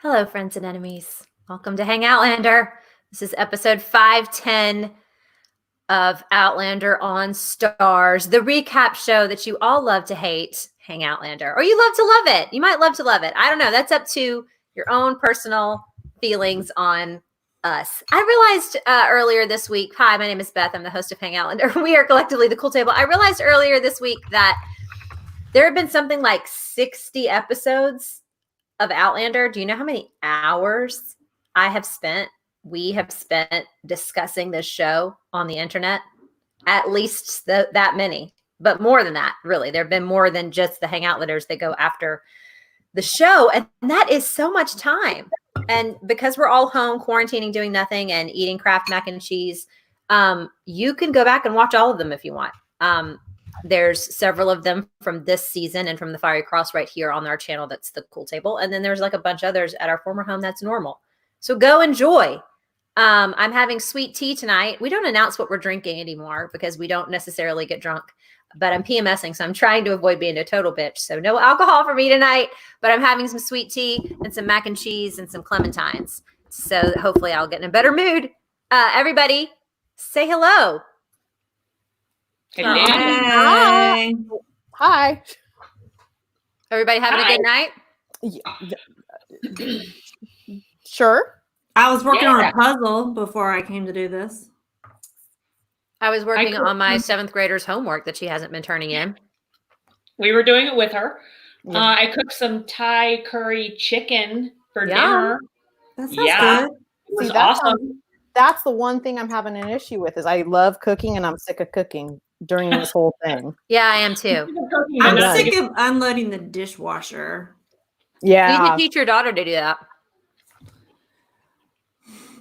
Hello, friends and enemies. Welcome to Hangoutlander. This is episode 510 of Outlander on Stars, the recap show that you all love to hate, Hangoutlander, or you love to love it. You might love to love it. I don't know. That's up to your own personal feelings on us. I realized earlier this week, hi, my name is Beth. I'm the host of Hangoutlander. We are collectively the Cool Table. I realized earlier this week that there have been something like 60 episodes of Outlander. Do you know how many hours we have spent discussing this show on the internet? At least that many, but more than that, really. There have been more than just the Hangoutlanders that go after the show. And that is so much time. And because we're all home quarantining, doing nothing and eating Kraft mac and cheese, you can go back and watch all of them if you want. There's several of them from this season and from the Fiery Cross right here on our channel. That's the Cool Table. And then there's like a bunch of others at our former home. That's normal. So go enjoy. I'm having sweet tea tonight. We don't announce what we're drinking anymore because we don't necessarily get drunk, but I'm PMSing. So I'm trying to avoid being a total bitch. So no alcohol for me tonight, but I'm having some sweet tea and some mac and cheese and some clementines. So hopefully I'll get in a better mood. Everybody say hello. Hi. Hi. Everybody having a good night? Sure. I was working on a puzzle before I came to do this. I was working on my 7th grader's homework that she hasn't been turning in. We were doing it with her. Yeah. I cooked some Thai curry chicken for dinner. That sounds good. It was awesome. That's the one thing I'm having an issue with is I love cooking and I'm sick of cooking during this whole thing. Yeah, I am too. I'm sick of unloading the dishwasher. Yeah. You need to teach your daughter to do that.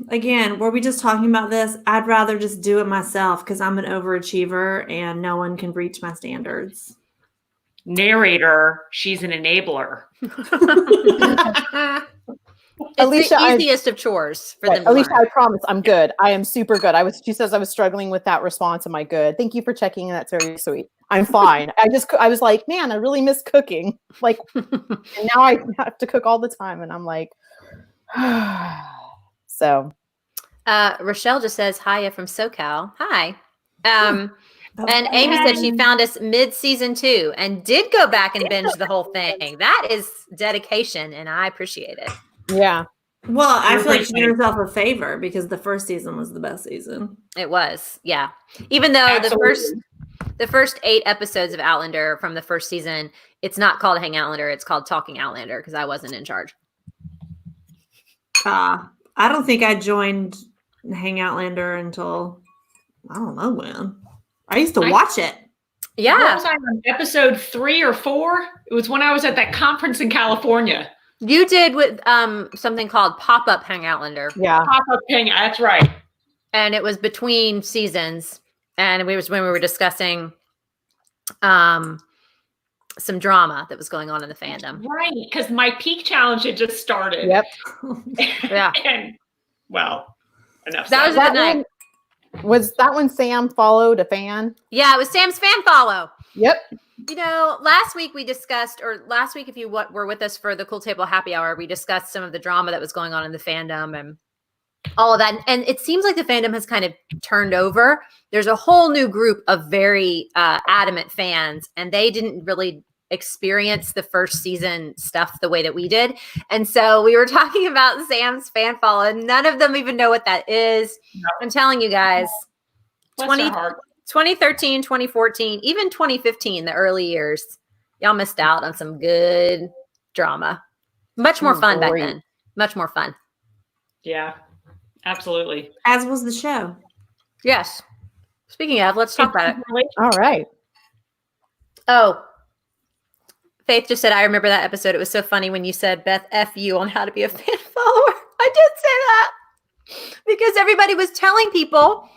Again, were we just talking about this? I'd rather just do it myself because I'm an overachiever and no one can reach my standards. Narrator, she's an enabler. It's Alicia, the easiest of chores for them to Alicia, learn. I promise I'm good. I am super good. She says I was struggling with that response. Am I good? Thank you for checking. That's very sweet. I'm fine. I was like, man, I really miss cooking. Like, and now I have to cook all the time. And I'm like, so. Rochelle just says, hiya from SoCal. Hi. And Amy said she found us mid-season 2 and did go back and binge the whole thing. That is dedication, and I appreciate it. Yeah. Well, I feel like she did herself a favor because the first season was the best season. It was, yeah. Even though Absolutely. the first 8 episodes of Outlander from the first season, it's not called Hangoutlander, it's called Talking Outlander because I wasn't in charge. I don't think I joined Hangoutlander until I don't know when. I used to watch it. Yeah. What was I on episode 3 or 4? It was when I was at that conference in California. You did with something called Pop-Up Hangoutlander. Yeah. Pop-up thing. That's right. And it was between seasons. And it was when we were discussing some drama that was going on in the fandom. Right, because my peak challenge had just started. Yep. Yeah. And, well, enough That was said. a good night. Was that when Sam followed a fan? Yeah, it was Sam's fan follow. Yep. You know, last week if you were with us for the Cool Table Happy Hour, we discussed some of the drama that was going on in the fandom and all of that. And it seems like the fandom has kind of turned over. There's a whole new group of very adamant fans, and they didn't really experience the first season stuff the way that we did. And so we were talking about Sam's fan follow, and none of them even know what that is. No. I'm telling you guys, 2013, 2014, even 2015, the early years, y'all missed out on some good drama. Much more fun back then. Much more fun. Yeah, absolutely. As was the show. Yes. Speaking of, let's talk about it. All right. Oh, Faith just said, I remember that episode. It was so funny when you said, Beth, F you on how to be a fan follower. I did say that because everybody was telling people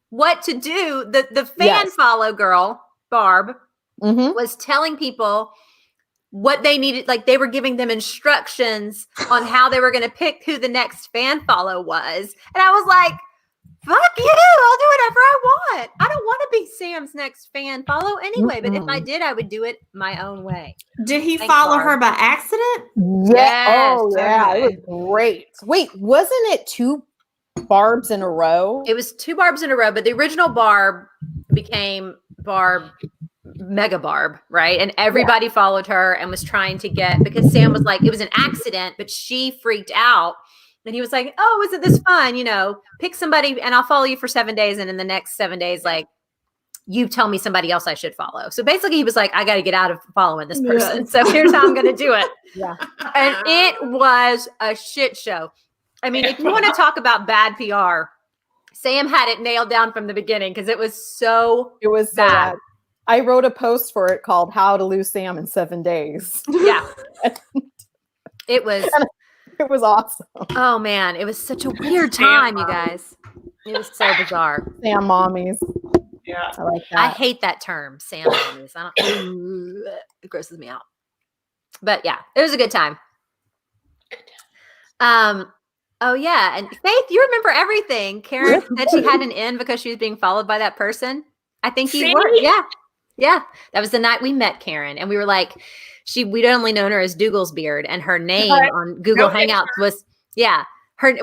what to do. The fan follow girl, Barb, was telling people what they needed. Like they were giving them instructions on how they were going to pick who the next fan follow was. And I was like, fuck you, I'll do whatever I want. I don't want to be Sam's next fan follow anyway, but if I did, I would do it my own way. Did he follow her by accident? Yeah. Oh, yeah. okay. It was great. Wait, wasn't it 2 Barbs in a row? It was 2 Barbs in a row, but the original Barb became Mega Barb, right? And everybody followed her and was trying to get, because Sam was like, it was an accident, but she freaked out. And he was like, oh, isn't this fun? You know, pick somebody and I'll follow you for 7 days. And in the next 7 days, like, you tell me somebody else I should follow. So basically he was like, I got to get out of following this person. Yeah. So here's how I'm going to do it. Yeah. And it was a shit show. I mean, if you want to talk about bad PR, Sam had it nailed down from the beginning because it was so It was so bad. bad. I wrote a post for it called How to Lose Sam in 7 Days. Yeah. It was, It was awesome. oh man, it was such a weird time, you guys. It was so bizarre. Sam mommies. Yeah. I like I that. hate that term, Sam mommies. I don't, it grosses me out. But yeah, it was a good time. Oh yeah, and Faith, you remember everything. Karen said she had an in because she was being followed by that person. I think you See? were. Yeah. Yeah. That was the night we met Karen, and we were like, we'd only known her as Dougall's Beard, and her name on Google Hangouts was, we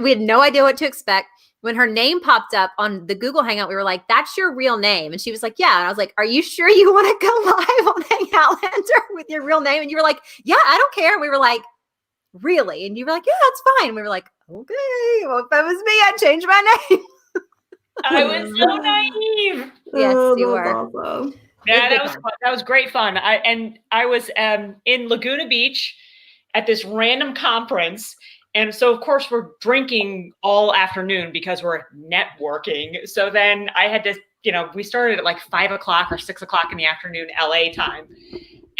had no idea what to expect. When her name popped up on the Google Hangout, we were like, that's your real name. And she was like, yeah. And I was like, are you sure you want to go live on Hangoutlander with your real name? And you were like, yeah, I don't care. And we were like, really? And you were like, yeah, that's fine. And we were like, okay, well, if that was me, I'd change my name. I was so naive. Yes, Oh, you that's were. awesome. Yeah, It that was was fun. fun. That was great fun. I was in Laguna Beach at this random conference. And so, of course, we're drinking all afternoon because we're networking. So then I had to, we started at like 5 o'clock or 6 o'clock in the afternoon, LA time.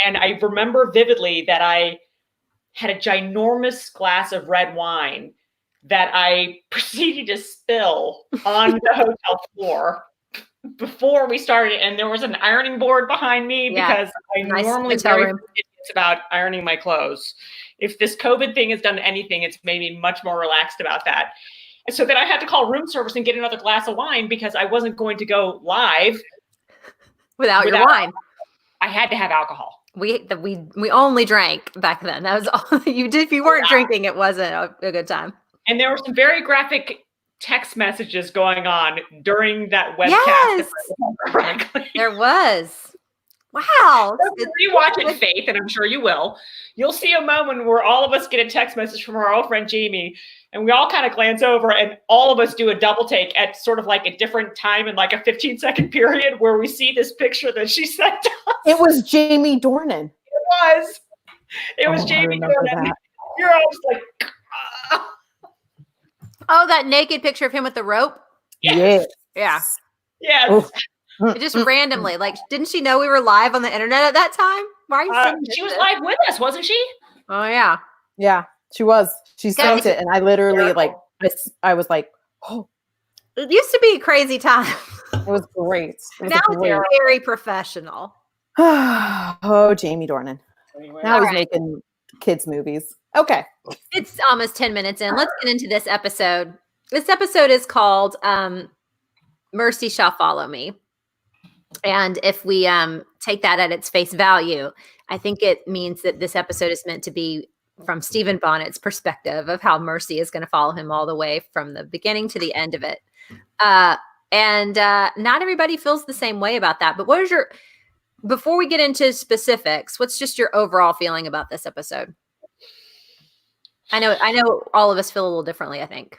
And I remember vividly that I had a ginormous glass of red wine that I proceeded to spill on the hotel floor before we started. And there was an ironing board behind me because I Nice normally hotel very room. serious about ironing my clothes. If this COVID thing has done anything, it's made me much more relaxed about that. And so then I had to call room service and get another glass of wine because I wasn't going to go live Without your wine. I had to have alcohol. We only drank back then. That was all you did. If you weren't drinking, it wasn't a good time. And there were some very graphic text messages going on during that webcast. Yes. if I remember correctly. There was. Wow. If you watch it, Faith, and I'm sure you will, you'll see a moment where all of us get a text message from our old friend Jamie, and we all kind of glance over, and all of us do a double take at sort of like a different time in like a 15-second period where we see this picture that she sent to us. It was Jamie Dornan. It was I Jamie remember Dornan. that. You're all just like, Oh, that naked picture of him with the rope. Yes. Yeah. yes. Oof. Just randomly. Like, didn't she know we were live on the internet at that time? Why are you saying She this? was live with us, wasn't she? Oh yeah. Yeah, she was. She Guys, sent it, and I literally I was like, oh, It used to be a crazy time. it was great. It was Now great. it's very professional. Oh, Jamie Dornan. Anyway. Now he's right. making kids movies. Okay. It's almost 10 minutes in. Let's get into this episode. This episode is called Mercy Shall Follow Me. And if we take that at its face value, I think it means that this episode is meant to be from Stephen Bonnet's perspective of how Mercy is going to follow him all the way from the beginning to the end of it. And not everybody feels the same way about that. But what is before we get into specifics, what's just your overall feeling about this episode? I know all of us feel a little differently, I think.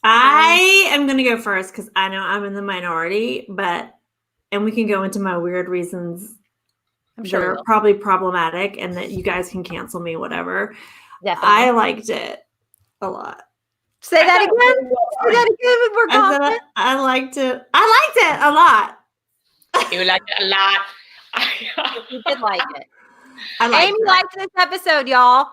I am going to go first because I know I'm in the minority, and we can go into my weird reasons I'm that sure we are will. probably problematic and that you guys can cancel me, whatever. Definitely. I liked it a lot. Say that again. Say that again with more I said confidence. I liked it. I liked it a lot. You liked it a lot. You did like it. I liked Amy it. liked this episode, y'all.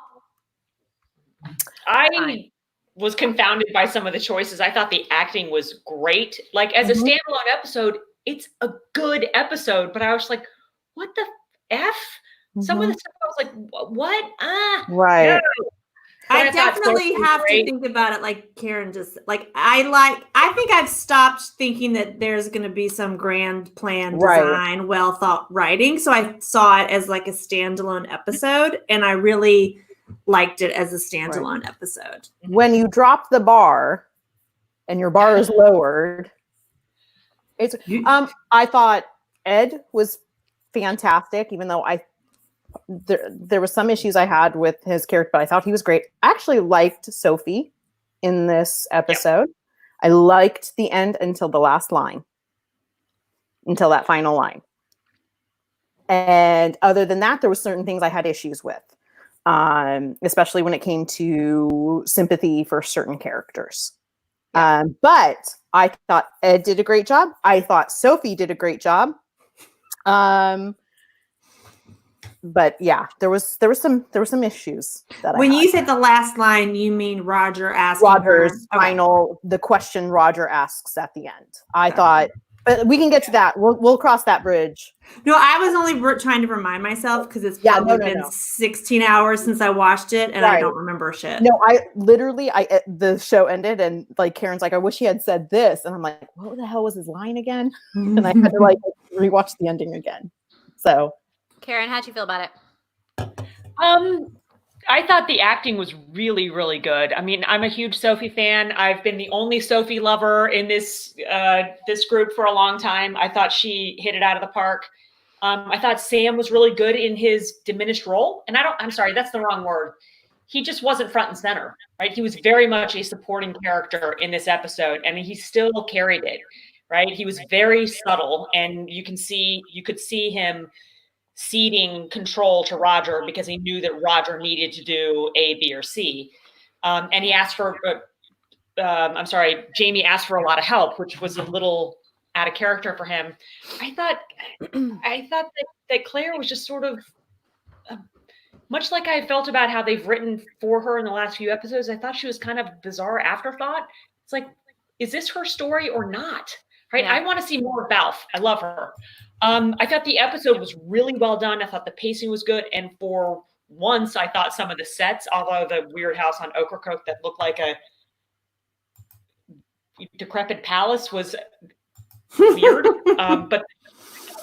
I Fine. was confounded by some of the choices. I thought the acting was great. Like as a Mhm. standalone episode, it's a good episode, but I was like, what the F? Some of the stuff I was like, what? Right. no. I thought definitely Sophie was have to great. think about it like Karen just like I think I've stopped thinking that there's going to be some grand plan Right. design, well thought writing. So I saw it as like a standalone episode and I really liked it as a standalone episode. When you drop the bar and your bar is lowered, it's I thought Ed was fantastic, even though there was some issues I had with his character, but I thought he was great. I actually liked Sophie in this episode. I liked the end until the last line, until that final line. And other than that, there were certain things I had issues with, especially when it came to sympathy for certain characters. But I thought Ed did a great job. I thought Sophie did a great job. But yeah, there was some issues that When I had. you said the last line, you mean Roger asking Roger's her? Okay. the question Roger asks at the end. I thought, but we can get to that. We'll cross that bridge. No, I was only trying to remind myself because it's probably been 16 hours since I watched it and I don't remember shit. No, the show ended and like Karen's like, I wish he had said this, and I'm like, what the hell was his line again? And I had to like rewatch the ending again. So, Karen, how'd you feel about it? I thought the acting was really, really good. I mean, I'm a huge Sophie fan. I've been the only Sophie lover in this group for a long time. I thought she hit it out of the park. I thought Sam was really good in his diminished role. And I'm sorry, that's the wrong word. He just wasn't front and center, right? He was very much a supporting character in this episode. I mean, he still carried it, right? He was very subtle, and you could see him ceding control to Roger because he knew that Roger needed to do A, B, or C. And he asked for, Jamie asked for a lot of help, which was a little out of character for him. I thought that Claire was just sort of, much like I felt about how they've written for her in the last few episodes, I thought she was kind of bizarre afterthought. It's like, is this her story or not? Right? Yeah. I want to see more of Balf. I love her. I thought the episode was really well done. I thought the pacing was good. And for once, I thought some of the sets, although the weird house on Ocracoke that looked like a decrepit palace was weird. But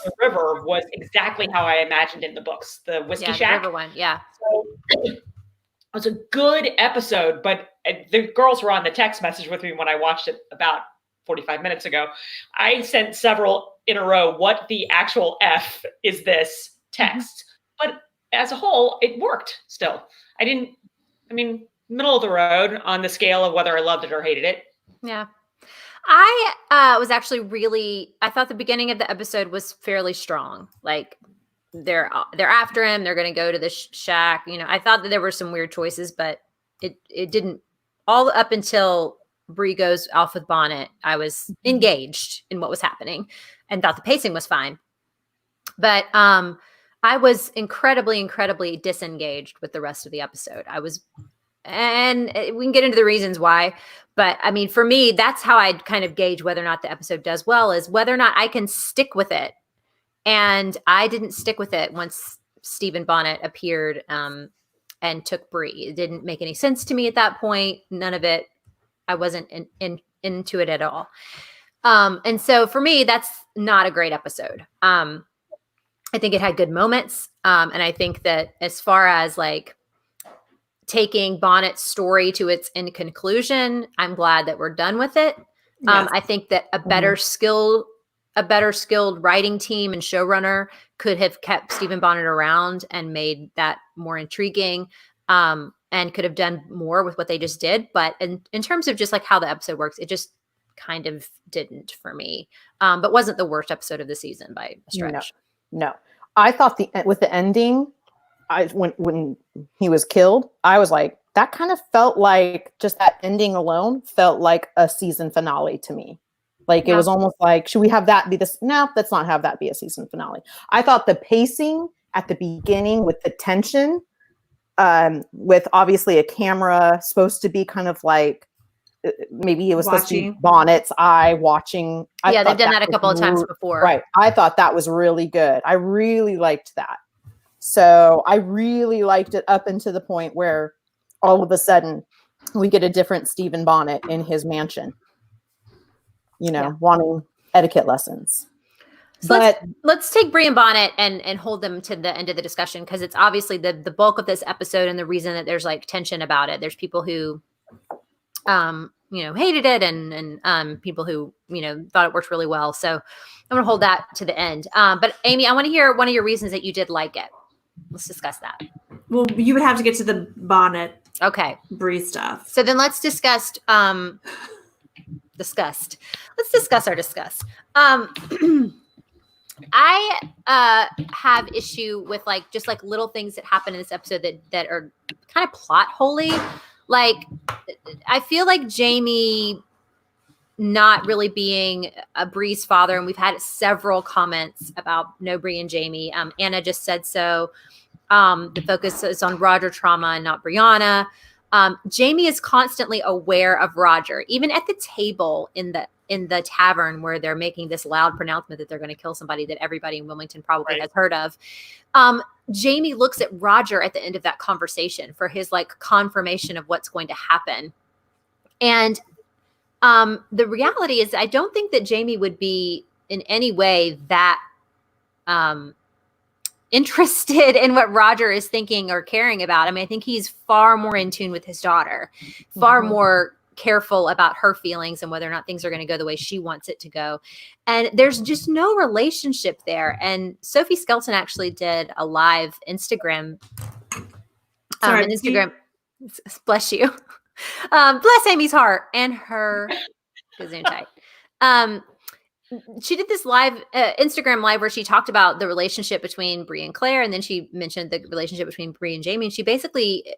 the river was exactly how I imagined in the books. The Whiskey Shack. The river one, yeah. So it was a good episode, but the girls were on the text message with me when I watched it about 45 minutes ago. I sent several in a row, what the actual F is this text? Mm-hmm. But as a whole, it worked still. Middle of the road on the scale of whether I loved it or hated it. Yeah. I was actually I thought the beginning of the episode was fairly strong. Like they're after him. They're going to go to the shack. You know, I thought that there were some weird choices, but it didn't, all up until Bree goes off with Bonnet. I was engaged in what was happening and thought the pacing was fine. But I was incredibly, incredibly disengaged with the rest of the episode. And we can get into the reasons why, but I mean, for me, that's how I'd kind of gauge whether or not the episode does well, is whether or not I can stick with it. And I didn't stick with it once Stephen Bonnet appeared and took Bree. It didn't make any sense to me at that point. None of it. I wasn't into it at all. And so for me, that's not a great episode. I think it had good moments. And I think that as far as like taking Bonnet's story to its end conclusion, I'm glad that we're done with it. Yes. I think that a better skilled writing team and showrunner could have kept Stephen Bonnet around and made that more intriguing. And could have done more with what they just did. But in terms of just like how the episode works, it just kind of didn't for me. But wasn't the worst episode of the season by a stretch. No. I thought with the ending, when he was killed, I was like, that kind of felt like, just that ending alone felt like a season finale to me. Like it was almost like, should we have that be this? No, let's not have that be a season finale. I thought the pacing at the beginning with the tension, with obviously a camera supposed to be kind of like, maybe it was supposed to be Bonnet's eye watching. They've done that a couple of times before. Right. I thought that was really good. I really liked that. So I really liked it up until the point where all of a sudden we get a different Stephen Bonnet in his mansion, wanting etiquette lessons. So But let's take Bree and Bonnet and hold them to the end of the discussion, because it's obviously the bulk of this episode and the reason that there's like tension about it. There's people who hated it and people who thought it worked really well. So I'm gonna hold that to the end. But Amy, I want to hear one of your reasons that you did like it. Let's discuss that. Well, you would have to get to the Bonnet Okay. Bree stuff. So then let's discuss our disgust. I have issue with just little things that happen in this episode that are kind of plot holy. Like, I feel like Jamie not really being a Bree's father, and we've had several comments about no Bree and Jamie. Anna just said so. The focus is on Roger trauma and not Brianna. Jamie is constantly aware of Roger, even at the table in the tavern where they're making this loud pronouncement that they're going to kill somebody that everybody in Wilmington probably has heard of. Jamie looks at Roger at the end of that conversation for his confirmation of what's going to happen. And the reality is, I don't think that Jamie would be in any way that interested in what Roger is thinking or caring about. I mean, I think he's far more in tune with his daughter, far more careful about her feelings and whether or not things are going to go the way she wants it to go. And there's just no relationship there. And Sophie Skelton actually did a live Instagram. Bless you. Bless Amy's heart and her gesundheit. She did this live Instagram live where she talked about the relationship between Bree and Claire, and then she mentioned the relationship between Bree and Jamie. And she basically,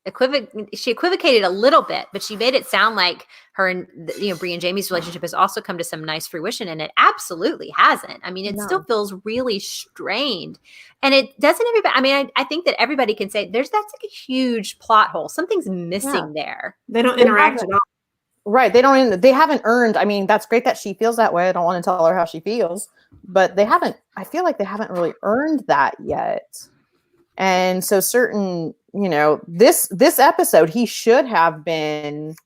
equivocated a little bit, but she made it sound like her and Bree and Jamie's relationship has also come to some nice fruition, and it absolutely hasn't. I mean, it still feels really strained, and it doesn't. Everybody, I mean, I think that everybody can say that's a huge plot hole. Something's missing there. They don't interact at all. Right. They haven't earned. I mean, that's great that she feels that way. I don't want to tell her how she feels, but I feel like they haven't really earned that yet. And so this episode, he should have been,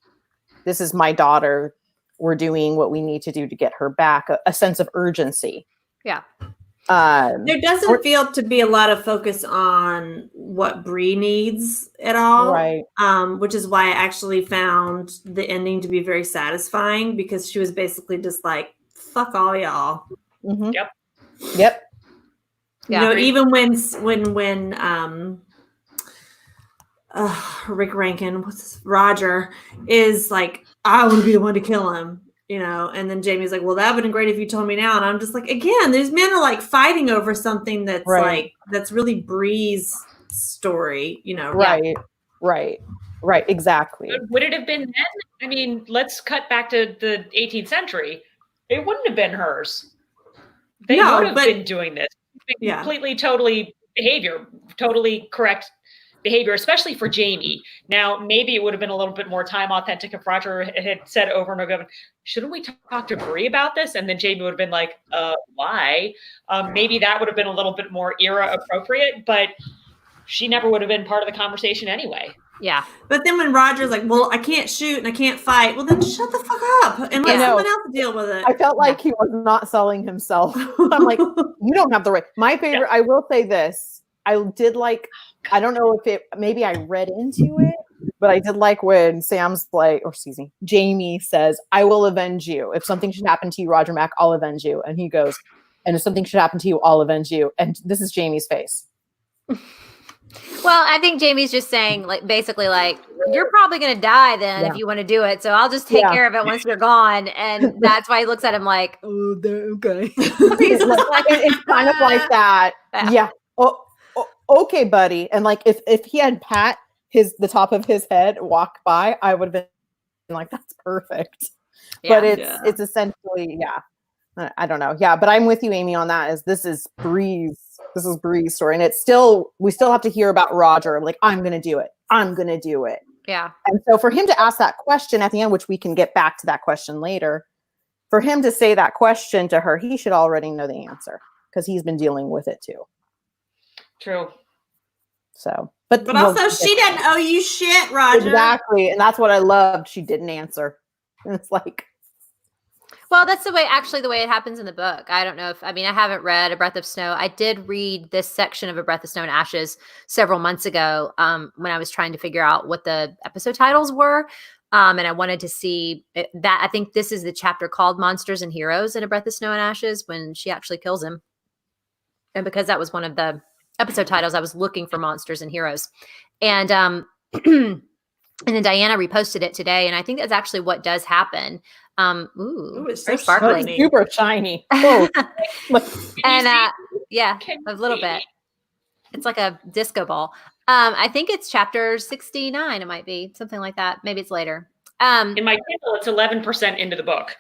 this is my daughter. We're doing what we need to do to get her back, a sense of urgency. Yeah. There doesn't feel to be a lot of focus on what Bree needs at all. Right. Which is why I actually found the ending to be very satisfying, because she was basically just like, fuck all y'all. Mm-hmm. Yep. Yeah. Even when Rick Rankin, Roger is like, I want to be the one to kill him. And then Jamie's like, well, that would have been great if you told me now. And I'm just like, again, these men are fighting over something that's that's really Bree's story, Right. Exactly. Would it have been then? I mean, let's cut back to the 18th century. It wouldn't have been hers. They would have been doing this. Completely, totally correct behavior, especially for Jamie. Now, maybe it would have been a little bit more time authentic if Roger had said over and over, shouldn't we talk to Bree about this? And then Jamie would have been like, why? Maybe that would have been a little bit more era appropriate, but she never would have been part of the conversation anyway. Yeah. But then when Roger's like, well, I can't shoot and I can't fight, well, then shut the fuck up and let someone else deal with it. I felt like he was not selling himself. I'm like, you don't have the right. My favorite, I will say this. I did I don't know if maybe I read into it, but I did like when Jamie says, I will avenge you. If something should happen to you, Roger Mack, I'll avenge you. And he goes, and if something should happen to you, I'll avenge you. And this is Jamie's face. Well, I think Jamie's just saying, basically, you're probably going to die then if you want to do it. So I'll just take care of it once you're gone. And that's why he looks at him like, oh, okay. It's kind of like that. Yeah. Oh, okay, buddy. And if he had Pat the top of his head walk by, I would have been like, that's perfect. Yeah, but it's essentially, I don't know. Yeah, but I'm with you, Amy, on that. This is Bree's story. And we still have to hear about Roger. I'm going to do it. I'm going to do it. Yeah. And so for him to ask that question at the end, which we can get back to that question later, for him to say that question to her, he should already know the answer because he's been dealing with it too. True. So, But also, she didn't owe you shit, Roger. Exactly, and that's what I loved. She didn't answer. And it's like, well, that's the way it happens in the book. I don't know I haven't read A Breath of Snow. I did read this section of A Breath of Snow and Ashes several months ago when I was trying to figure out what the episode titles were. And I wanted to see that. I think this is the chapter called Monsters and Heroes in A Breath of Snow and Ashes when she actually kills him. And because that was one of the episode titles, I was looking for Monsters and Heroes. And and then Diana reposted it today. And I think that's actually what does happen. It's very so sparkly. shiny. super shiny. Oh, And yeah, a little bit. It's like a disco ball. I think it's chapter 69. It might be something like that. Maybe it's later. In my Kindle, it's 11% into the book.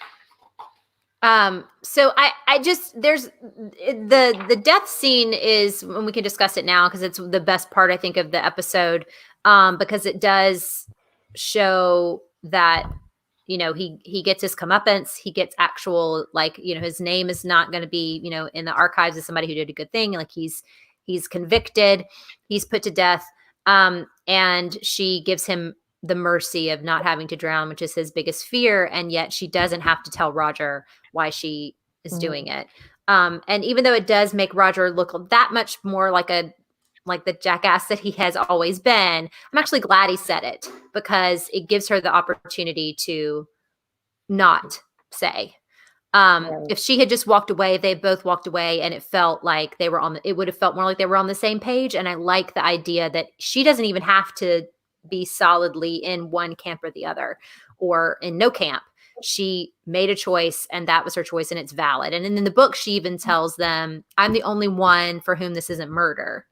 So I just, there's the death scene is, and we can discuss it now because it's the best part, I think, of the episode. Because it does show that, he gets his comeuppance, he gets actual, his name is not going to be, in the archives as somebody who did a good thing. Like he's convicted, he's put to death. And she gives him the mercy of not having to drown, which is his biggest fear. And yet she doesn't have to tell Roger why she is doing it. And even though it does make Roger look that much more like the jackass that he has always been, I'm actually glad he said it because it gives her the opportunity to not say. If she had just walked away, if they both walked away and it felt like it would have felt more like they were on the same page. And I like the idea that she doesn't even have to be solidly in one camp or the other or in no camp. She made a choice and that was her choice and it's valid. And in the book, she even tells them, I'm the only one for whom this isn't murder.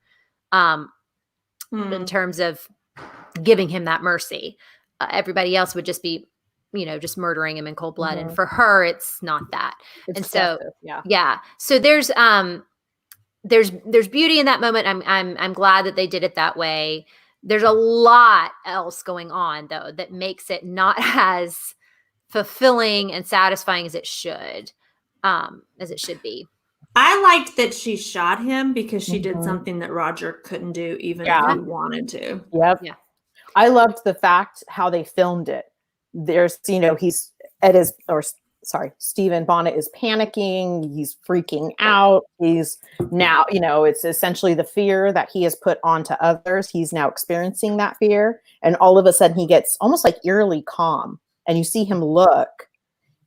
In terms of giving him that mercy, everybody else would just be, just murdering him in cold blood. And for her, it's not that. it's and so, justice, yeah. So there's beauty in that moment. I'm glad that they did it that way. There's a lot else going on though, that makes it not as fulfilling and satisfying as it should be. I liked that she shot him because she did something that Roger couldn't do even if he wanted to. Yep. Yeah. I loved the fact how they filmed it. There's, he's at his, Stephen Bonnet is panicking. He's freaking out. He's now, it's essentially the fear that he has put onto others. He's now experiencing that fear. And all of a sudden he gets almost like eerily calm and you see him look.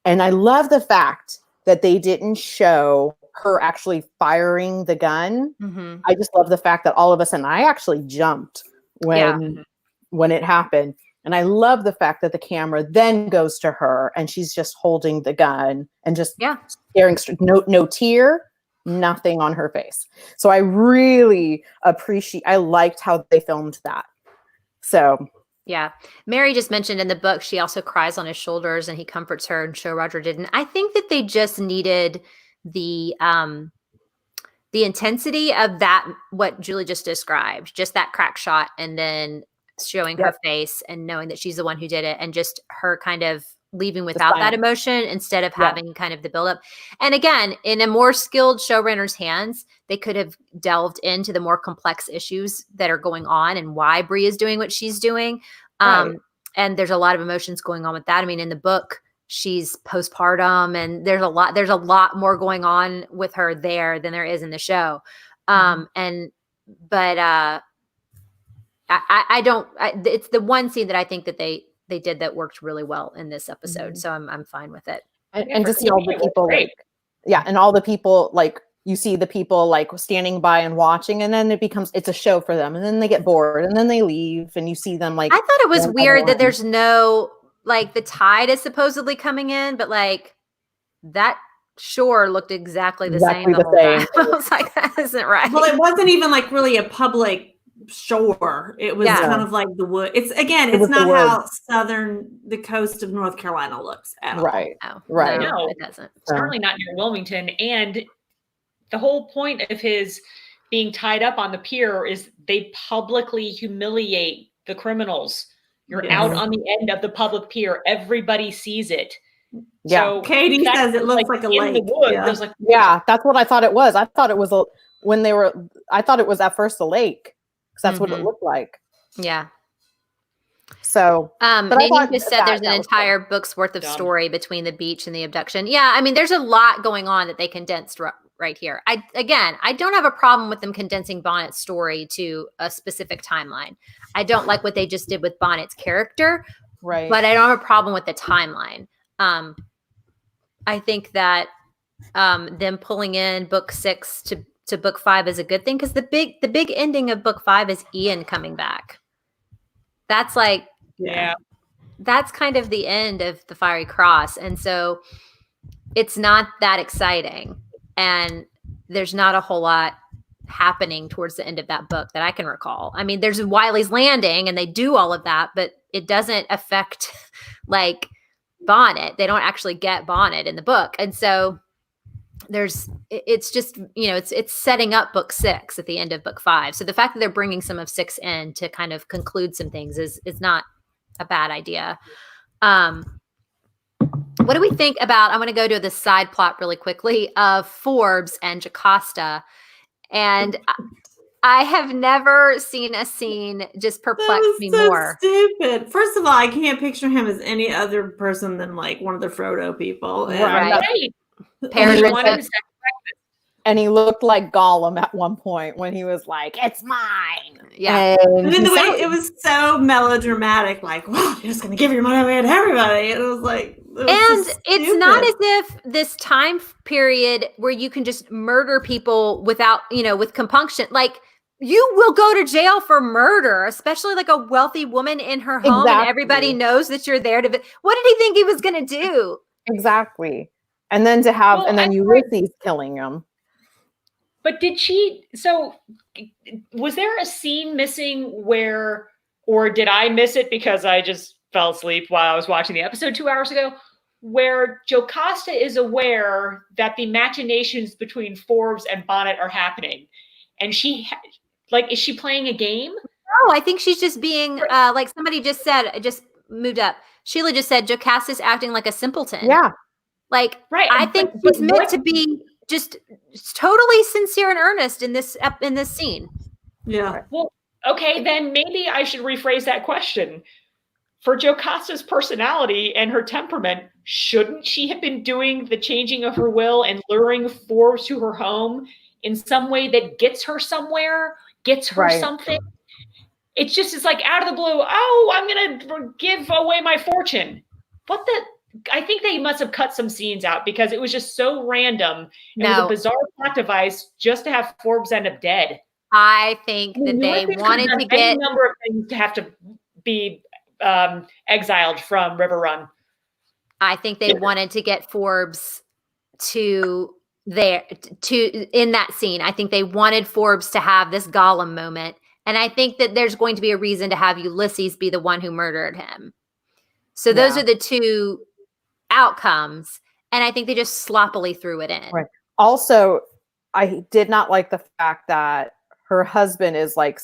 And I love the fact that they didn't show her actually firing the gun. I just love the fact that all of a sudden I actually jumped when it happened. And I love the fact that the camera then goes to her and she's just holding the gun and just staring straight, no tear, nothing on her face. So I really I liked how they filmed that. So yeah. Mary just mentioned in the book, she also cries on his shoulders and he comforts her and show Roger didn't. I think that they just needed the intensity of that, what Julie just described, just that crack shot and then showing her face and knowing that she's the one who did it and just her kind of leaving without that emotion instead of having kind of the buildup. And again, in a more skilled showrunner's hands, they could have delved into the more complex issues that are going on and why Bree is doing what she's doing. And there's a lot of emotions going on with that. I mean, in the book, she's postpartum and there's a lot more going on with her there than there is in the show. It's the one scene that I think that they did that worked really well in this episode. So I'm fine with it. And to see all the people and all the people, like you see the people like standing by and watching, and then it's a show for them, and then they get bored and then they leave and you see them like, I thought it was weird that there's no, like, the tide is supposedly coming in, but like that shore looked exactly the same the whole time. I was like, that isn't right. Well, it wasn't even like really a public shore. It was kind of like the wood. It's not how the coast of North Carolina looks at all. No, it doesn't. Certainly not near Wilmington. And the whole point of his being tied up on the pier is they publicly humiliate the criminals. You're out on the end of the public pier. Everybody sees it. Yeah. So Katie says it looks like a lake. In the woods, that's what I thought it was. I thought it was I thought it was at first a lake. because that's what it looked like. Yeah. So, Nadine just said there's an entire cool. book's worth of story between the beach and the abduction. Yeah, I mean, there's a lot going on that they condensed right here. I don't have a problem with them condensing Bonnet's story to a specific timeline. I don't like what they just did with Bonnet's character, right? But I don't have a problem with the timeline. I think that them pulling in book 6 to book 5 is a good thing, because the big ending of book 5 is Ian coming back. That's like, that's kind of the end of the Fiery Cross. And so it's not that exciting. And there's not a whole lot happening towards the end of that book that I can recall. I mean, there's Wiley's Landing and they do all of that, but it doesn't affect like Bonnet. They don't actually get Bonnet in the book. And so it's just, it's setting up book 6 at the end of book 5. So the fact that they're bringing some of 6 in to kind of conclude some things is not a bad idea. What do we think about, I'm going to go to the side plot really quickly of Forbes and Jocasta. And I have never seen a scene just perplex me more. Stupid. First of all, I can't picture him as any other person than like one of the Frodo people. Right. And he looked like Gollum at one point when he was like, "It's mine." Yeah. And then the way it was so melodramatic, like, "Wow, you're just going to give your money away to everybody." And it was like, it's not as if this time period where you can just murder people without, with compunction. Like, you will go to jail for murder, especially like a wealthy woman in her home, and everybody knows that you're there to. What did he think he was going to do? Exactly. And then to have, and then Ulysses killing him. But was there a scene missing or did I miss it because I just fell asleep while I was watching the episode 2 hours ago, where Jocasta is aware that the machinations between Forbes and Bonnet are happening? And is she playing a game? No, I think she's just being, like somebody just said, just moved up. Sheila just said, Jocasta's acting like a simpleton. Yeah. Like, right. I think she's meant to be just totally sincere and earnest in this scene. Yeah. Well, okay, then maybe I should rephrase that question. For Jocasta's personality and her temperament, shouldn't she have been doing the changing of her will and luring Forbes to her home in some way that gets her somewhere, gets her something? It's just, it's like out of the blue, oh, I'm going to give away my fortune. I think they must have cut some scenes out because it was just so random. It was a bizarre plot device just to have Forbes end up dead. I think that they wanted to get a number of things to have to be exiled from River Run. I think they wanted to get Forbes in that scene. I think they wanted Forbes to have this Gollum moment. And I think that there's going to be a reason to have Ulysses be the one who murdered him. So those are the two outcomes. And I think they just sloppily threw it in. Right. Also, I did not like the fact that her husband is like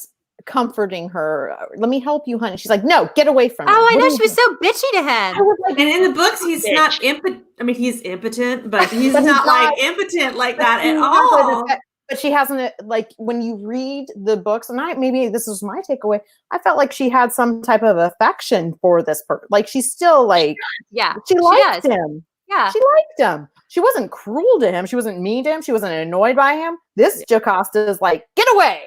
comforting her. Let me help you, honey. She's like, no, get away from me. Oh, I know. She was so bitchy to him. And in the books, he's not impotent. I mean, he's impotent, but he's not like impotent like that at all. But she hasn't, like, when you read the books, and maybe this is my takeaway, I felt like she had some type of affection for this person. Like, she's still like, she liked him. Yeah. She liked him. She wasn't cruel to him. She wasn't mean to him. She wasn't annoyed by him. This Jocasta is like, get away.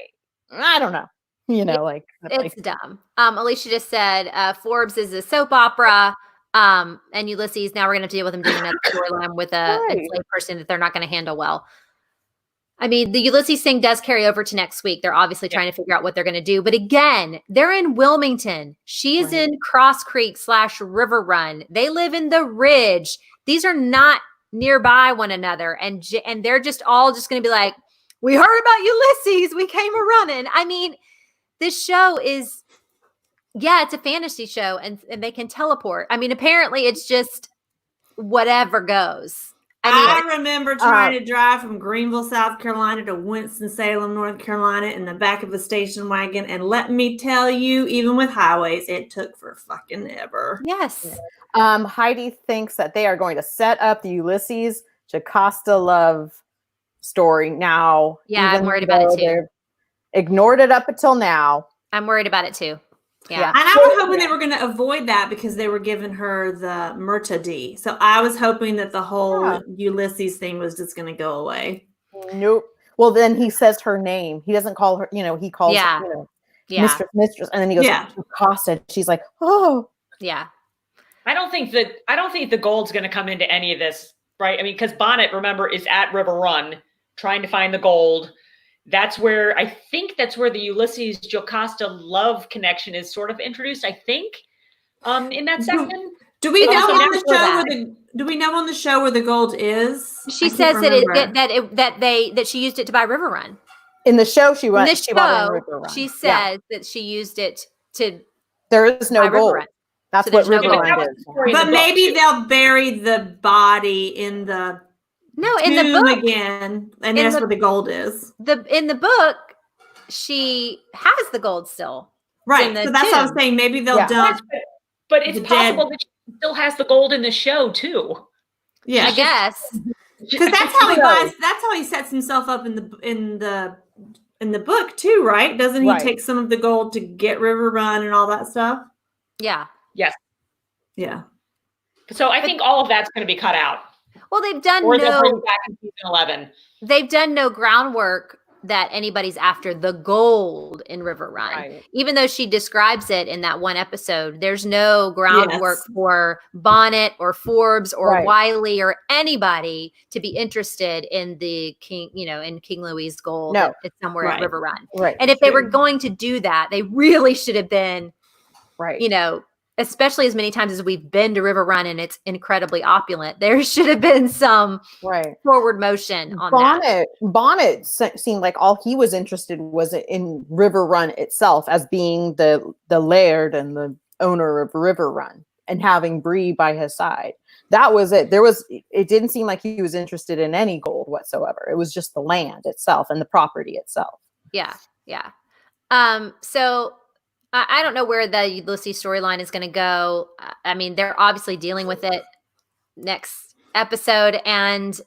I don't know. It's dumb. Alicia just said Forbes is a soap opera. And Ulysses, now we're going to deal with him doing another storyline with a slave person that they're not going to handle well. I mean, the Ulysses thing does carry over to next week. They're obviously trying to figure out what they're going to do. But again, they're in Wilmington. She is in Cross Creek / River Run. They live in the Ridge. These are not nearby one another. And they're just all just going to be like, we heard about Ulysses. We came a-running. I mean, this show is, it's a fantasy show and they can teleport. I mean, apparently it's just whatever goes. I remember trying to drive from Greenville, South Carolina to Winston-Salem, North Carolina in the back of a station wagon. And let me tell you, even with highways, it took for fucking ever. Yes. Heidi thinks that they are going to set up the Ulysses Jocasta love story now. Yeah, I'm worried about it too. Ignored it up until now. I'm worried about it too. Yeah. And I was hoping they were going to avoid that because they were giving her the Myrta D. So I was hoping that the whole Ulysses thing was just going to go away. Nope. Well, then he says her name. He doesn't call her, he calls her, mistress. And then he goes, Costa. She's like, oh. Yeah. I don't think the gold's going to come into any of this, right? I mean, because Bonnet, remember, is at River Run trying to find the gold. I think that's where the Ulysses Jocasta love connection is sort of introduced, I think, in that section. Do we know on the show where the gold is? She says that she used it to buy River Run. In the show, she bought it in River Run. She says that she used it to. There is no gold. That's what River Run is. But maybe they'll bury the body in the in the book again, and that's where the gold is. In the book, she has the gold still. Right. So that's what I was saying. Maybe they'll dump. But it's possible that she still has the gold in the show too. Yeah, I guess. Because that's how he buys. That's how he sets himself up in the book too, right? Doesn't he take some of the gold to get River Run and all that stuff? Yeah. Yes. Yeah. So I think all of that's going to be cut out. Well, they'll bring back in season 11. They've done no groundwork that anybody's after the gold in River Run. Right. Even though she describes it in that one episode, there's no groundwork for Bonnet or Forbes or Wiley or anybody to be interested in the King, in King Louis' gold. No. It's somewhere at River Run. Right. And if they were going to do that, they really should have been, especially as many times as we've been to River Run and it's incredibly opulent, there should have been some forward motion on that. Bonnet seemed like all he was interested was in River Run itself as being the laird and the owner of River Run and having Bree by his side. That was it. It didn't seem like he was interested in any gold whatsoever. It was just the land itself and the property itself. Yeah. Yeah. So I don't know where the Ulysses storyline is going to go. I mean, they're obviously dealing with it next episode. And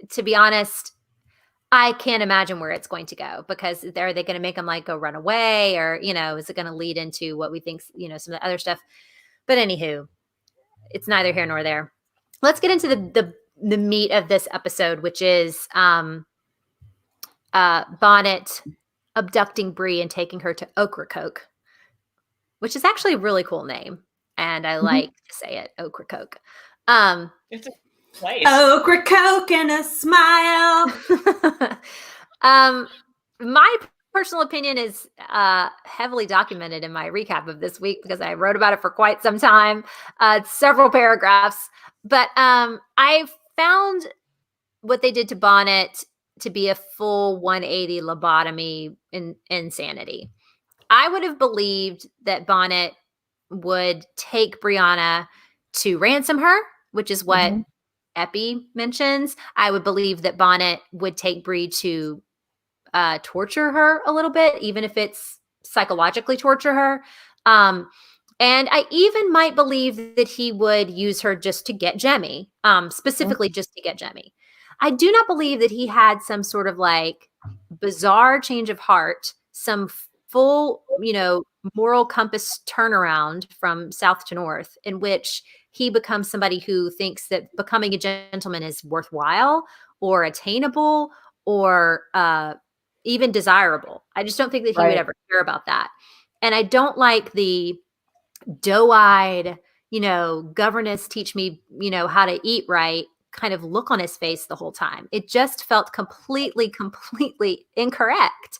to be honest, I can't imagine where it's going to go because are they going to make him go run away or, is it going to lead into what we think, some of the other stuff. But anywho, it's neither here nor there. Let's get into the meat of this episode, which is Bonnet abducting Bree and taking her to Ocracoke, which is actually a really cool name. And I like to say it, Ocracoke. It's a place. Ocracoke and a smile. My personal opinion is heavily documented in my recap of this week because I wrote about it for quite some time, several paragraphs. But I found what they did to Bonnet to be a full 180 lobotomy insanity. I would have believed that Bonnet would take Brianna to ransom her, which is what Epi mentions. I would believe that Bonnet would take Bree to torture her a little bit, even if it's psychologically torture her. And I even might believe that he would use her just to get Jemmy, specifically just to get Jemmy. I do not believe that he had some sort of bizarre change of heart, some full, moral compass turnaround from south to north in which he becomes somebody who thinks that becoming a gentleman is worthwhile or attainable or even desirable. I just don't think that he would ever care about that. And I don't like the doe-eyed, governess teach me, how to eat right kind of look on his face the whole time. It just felt completely incorrect.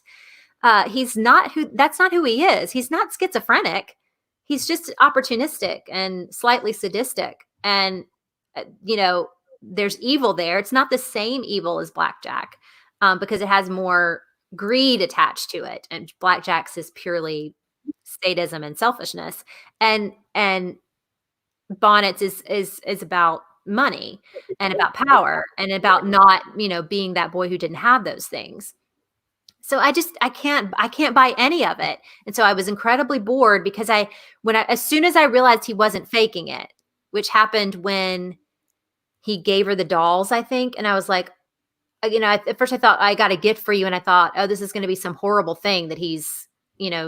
That's not who he is. He's not schizophrenic. He's just opportunistic and slightly sadistic. And, there's evil there. It's not the same evil as Blackjack because it has more greed attached to it. And Blackjack's is purely sadism and selfishness. And Bonnet's is about money and about power and about not, being that boy who didn't have those things. So I can't buy any of it. And so I was incredibly bored because as soon as I realized he wasn't faking it, which happened when he gave her the dolls, I think. And I was like, at first I thought I got a gift for you, and I thought, oh, this is going to be some horrible thing that he's,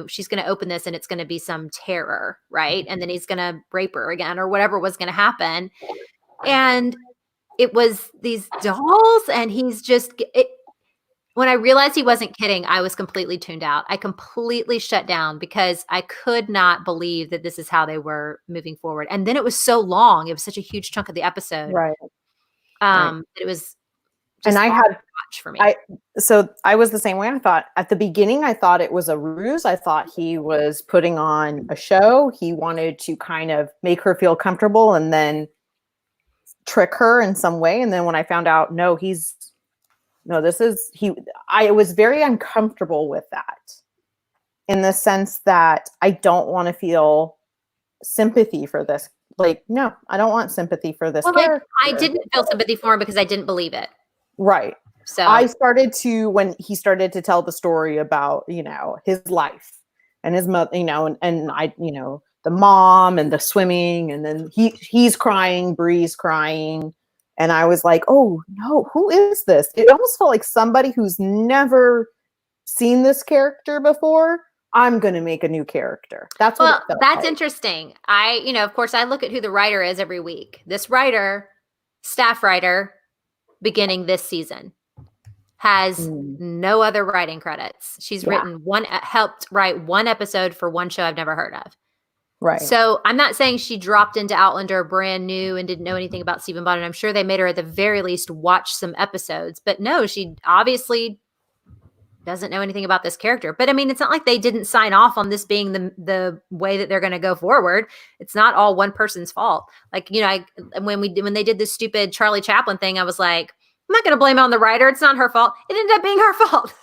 she's going to open this and it's going to be some terror, right? And then he's going to rape her again or whatever was going to happen. And it was these dolls, and he's just when I realized he wasn't kidding, I was completely tuned out. I completely shut down because I could not believe that this is how they were moving forward. And then it was so long. It was such a huge chunk of the episode. Right. It was and I had watch for me. So I was the same way. I thought at the beginning, I thought it was a ruse. I thought he was putting on a show. He wanted to kind of make her feel comfortable and then trick her in some way. And then when I found out, I was very uncomfortable with that, in the sense that I don't want to feel sympathy for this. Like, no, I don't want sympathy for this character. I didn't feel sympathy for him because I didn't believe it. Right. So I started to, when he started to tell the story about, his life and his mother, and I, the mom and the swimming, and then he's crying, Bree's crying. And I was like, oh no, who is this? It almost felt like somebody who's never seen this character before. I'm going to make a new character. That's what it felt that's like. interesting. Of course I look at who the writer is every week. This staff writer, beginning this season, has no other writing credits. She's helped write one episode for one show I've never heard of. Right. So I'm not saying she dropped into Outlander brand new and didn't know anything about Stephen Bonnet. I'm sure they made her at the very least watch some episodes, but no, she obviously doesn't know anything about this character. But I mean, it's not like they didn't sign off on this being the way that they're going to go forward. It's not all one person's fault. Like, when they did this stupid Charlie Chaplin thing, I was like, I'm not going to blame it on the writer. It's not her fault. It ended up being her fault.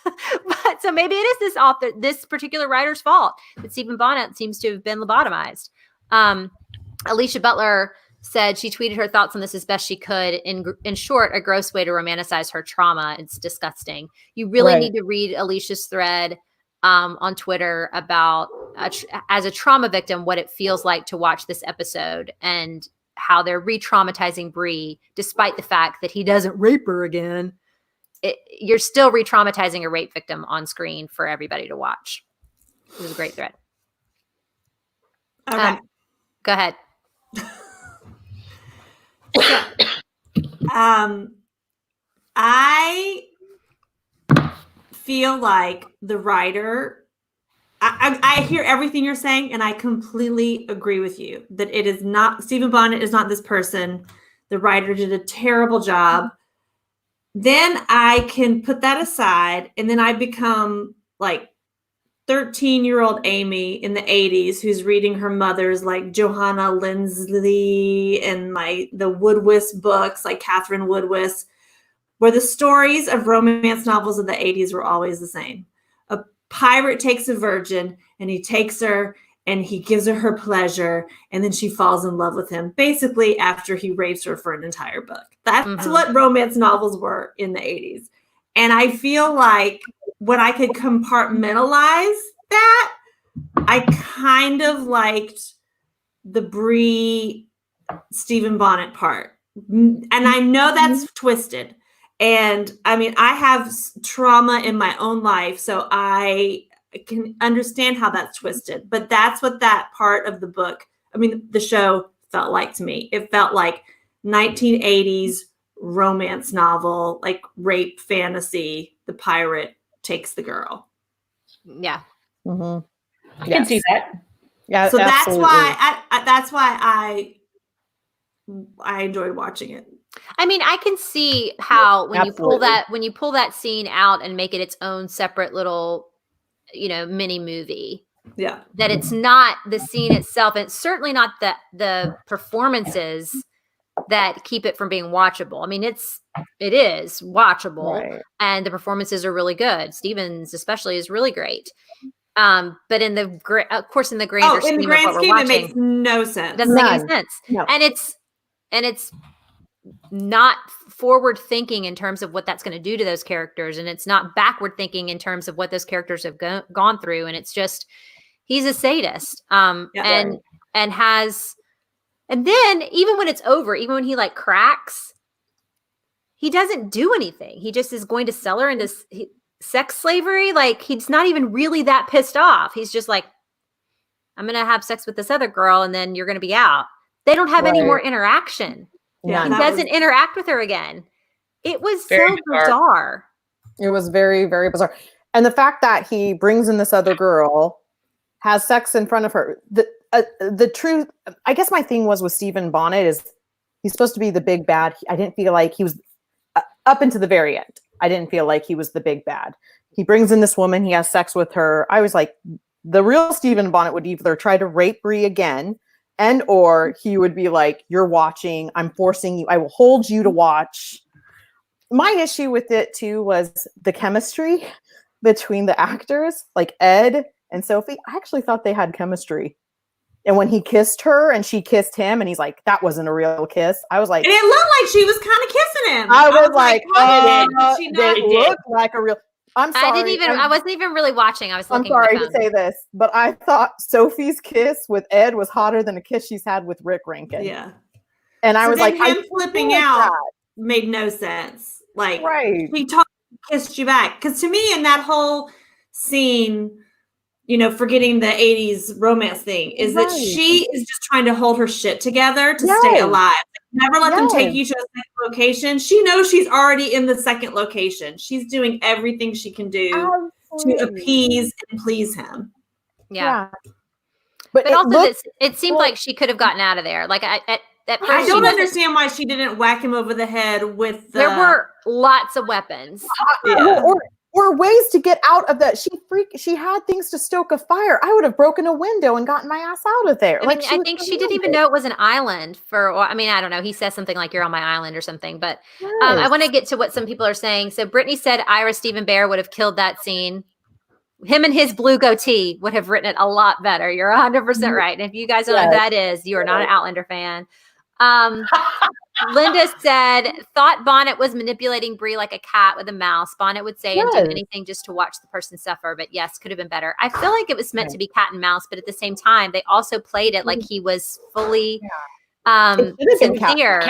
But so maybe it is this particular writer's fault that Stephen Bonnet seems to have been lobotomized. Alicia Butler said she tweeted her thoughts on this as best she could. In short, a gross way to romanticize her trauma. It's disgusting. You really need to read Alicia's thread on Twitter about, as a trauma victim, what it feels like to watch this episode and how they're re-traumatizing Bree, despite the fact that he doesn't rape her again. You're still re-traumatizing a rape victim on screen for everybody to watch. It was a great thread. Okay. Go ahead. I feel like the writer, I hear everything you're saying, and I completely agree with you that it is not, Stephen Bonnet is not this person. The writer did a terrible job. Then I can put that aside, and then I become like 13-year-old Amy in the 80s who's reading her mother's like Johanna Lindsley and the Woodwiss books, like Catherine Woodwiss, where the stories of romance novels of the 80s were always the same. A pirate takes a virgin and he takes her and he gives her pleasure, and then she falls in love with him basically after he rapes her for an entire book. That's what romance novels were in the 80s. And I feel like when I could compartmentalize that, I kind of liked the Bree Stephen Bonnet part. And I know that's twisted. And I mean, I have trauma in my own life, so I can understand how that's twisted. But that's what that part of the book, the show felt like to me. It felt like 1980s romance novel, like rape fantasy. The pirate takes the girl. Yeah. Mm-hmm. I can see that. Yeah. So absolutely. that's why I enjoyed watching it. I mean, I can see how when Absolutely. you pull that scene out and make it its own separate little, mini movie. Yeah. That it's not the scene itself, and it's certainly not the performances that keep it from being watchable. I mean, it is watchable, Right. and the performances are really good. Stevens especially is really great. But in the grander scheme of what we're watching, it makes no sense. It doesn't make any sense. No. And it's not forward thinking in terms of what that's going to do to those characters, and it's not backward thinking in terms of what those characters have gone through. And it's just, he's a sadist. And then even when it's over, even when he like cracks, he doesn't do anything. He just is going to sell her into sex slavery. Like, he's not even really that pissed off. He's just like, I'm going to have sex with this other girl and then you're going to be out. They don't have any more interaction. Yeah, He doesn't interact with her again. It was Very so bizarre. It was very, very bizarre. And the fact that he brings in this other girl, has sex in front of her. The truth, I guess my thing was with Stephen Bonnet is he's supposed to be the big bad. I didn't feel like he was up into the very end. I didn't feel like he was the big bad. He brings in this woman. He has sex with her. I was like, the real Stephen Bonnet would either try to rape Bree again, and or he would be like, you're watching. I'm forcing you. I will hold you to watch. My issue with it too was the chemistry between the actors, like Ed and Sophie. I actually thought they had chemistry. And when he kissed her and she kissed him and he's like, that wasn't a real kiss. I was like, and it looked like she was kind of kissing him. I was like, it looked like a real. I'm sorry. I wasn't even really watching. I was looking. I'm sorry to say this, but I thought Sophie's kiss with Ed was hotter than a kiss she's had with Rick Rankin. Yeah. And I was like, him flipping out made no sense. Like, he kissed you back. Because to me, in that whole scene, you know, forgetting the 80s romance thing, is that she is just trying to hold her shit together to stay alive. Never let them take you to a second location. She knows she's already in the second location. She's doing everything she can do to appease and please him. Yeah. But also, it seemed like she could have gotten out of there. Like, at first, I don't understand why she didn't whack him over the head with the... There were lots of weapons. Or ways to get out of that. She had things to stoke a fire. I would have broken a window and gotten my ass out of there. I think she didn't even know it was an island I don't know. He says something like, you're on my island or something. But I want to get to what some people are saying. So Brittany said Ira Stephen Bear would have killed that scene. Him and his blue goatee would have written it a lot better. You're 100% right. And if you guys don't know who that is, you are not an Outlander fan. Linda said, thought Bonnet was manipulating Bree like a cat with a mouse. Bonnet would say and do anything just to watch the person suffer. But yes, could have been better. I feel like it was meant to be cat and mouse, but at the same time, they also played it like he was fully sincere.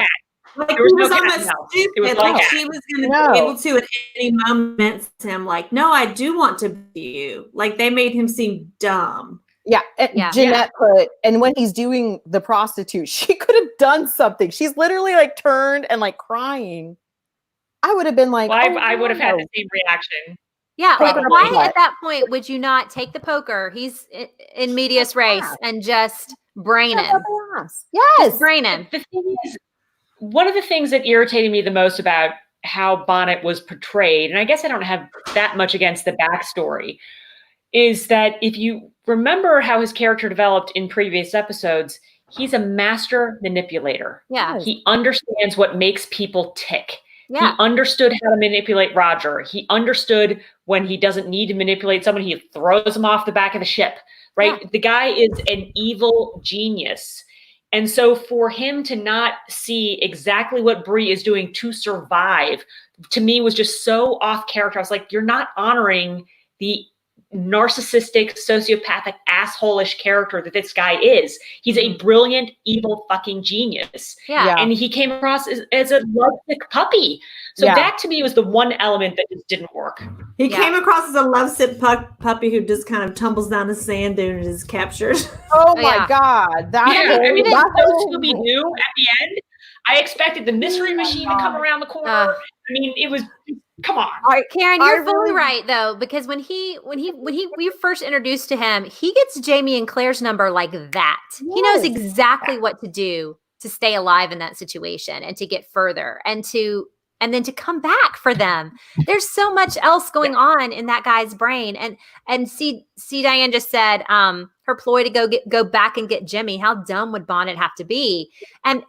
Like, he was almost stupid. Like she was going to be able to at any moment to him, like, no, I do want to be you. Like, they made him seem dumb. Yeah. Jeanette put, and when he's doing the prostitute, she could have done something. She's literally like turned and like crying. I would have been like, I would have had the same reaction. Yeah. Like, why at that point would you not take the poker? He's in medias res and just brain him. Yes. Brain him. The thing is, one of the things that irritated me the most about how Bonnet was portrayed, and I guess I don't have that much against the backstory, is that if you remember how his character developed in previous episodes, he's a master manipulator. Yeah. He understands what makes people tick. Yeah. He understood how to manipulate Roger. He understood when he doesn't need to manipulate someone, he throws them off the back of the ship, right? Yeah. The guy is an evil genius. And so for him to not see exactly what Bree is doing to survive, to me was just so off character. I was like, you're not honoring the narcissistic, sociopathic, asshole-ish character that this guy is. He's a brilliant, evil fucking genius. Yeah. And he came across as a lovesick puppy. So that to me was the one element that just didn't work. He came across as a lovesick puppy who just kind of tumbles down a sand dune and is captured. Oh my God. I mean, it's supposed to be new at the end. I expected the mystery machine to come around the corner. I mean, it was... Come on. All right, Karen, you're fully right though, because when we first introduced to him, he gets Jamie and Claire's number like that. Yes. He knows exactly what to do to stay alive in that situation and to get further and then to come back for them. There's so much else going on in that guy's brain. And see Diane just said her ploy to go back and get Jimmy. How dumb would Bonnet have to be? And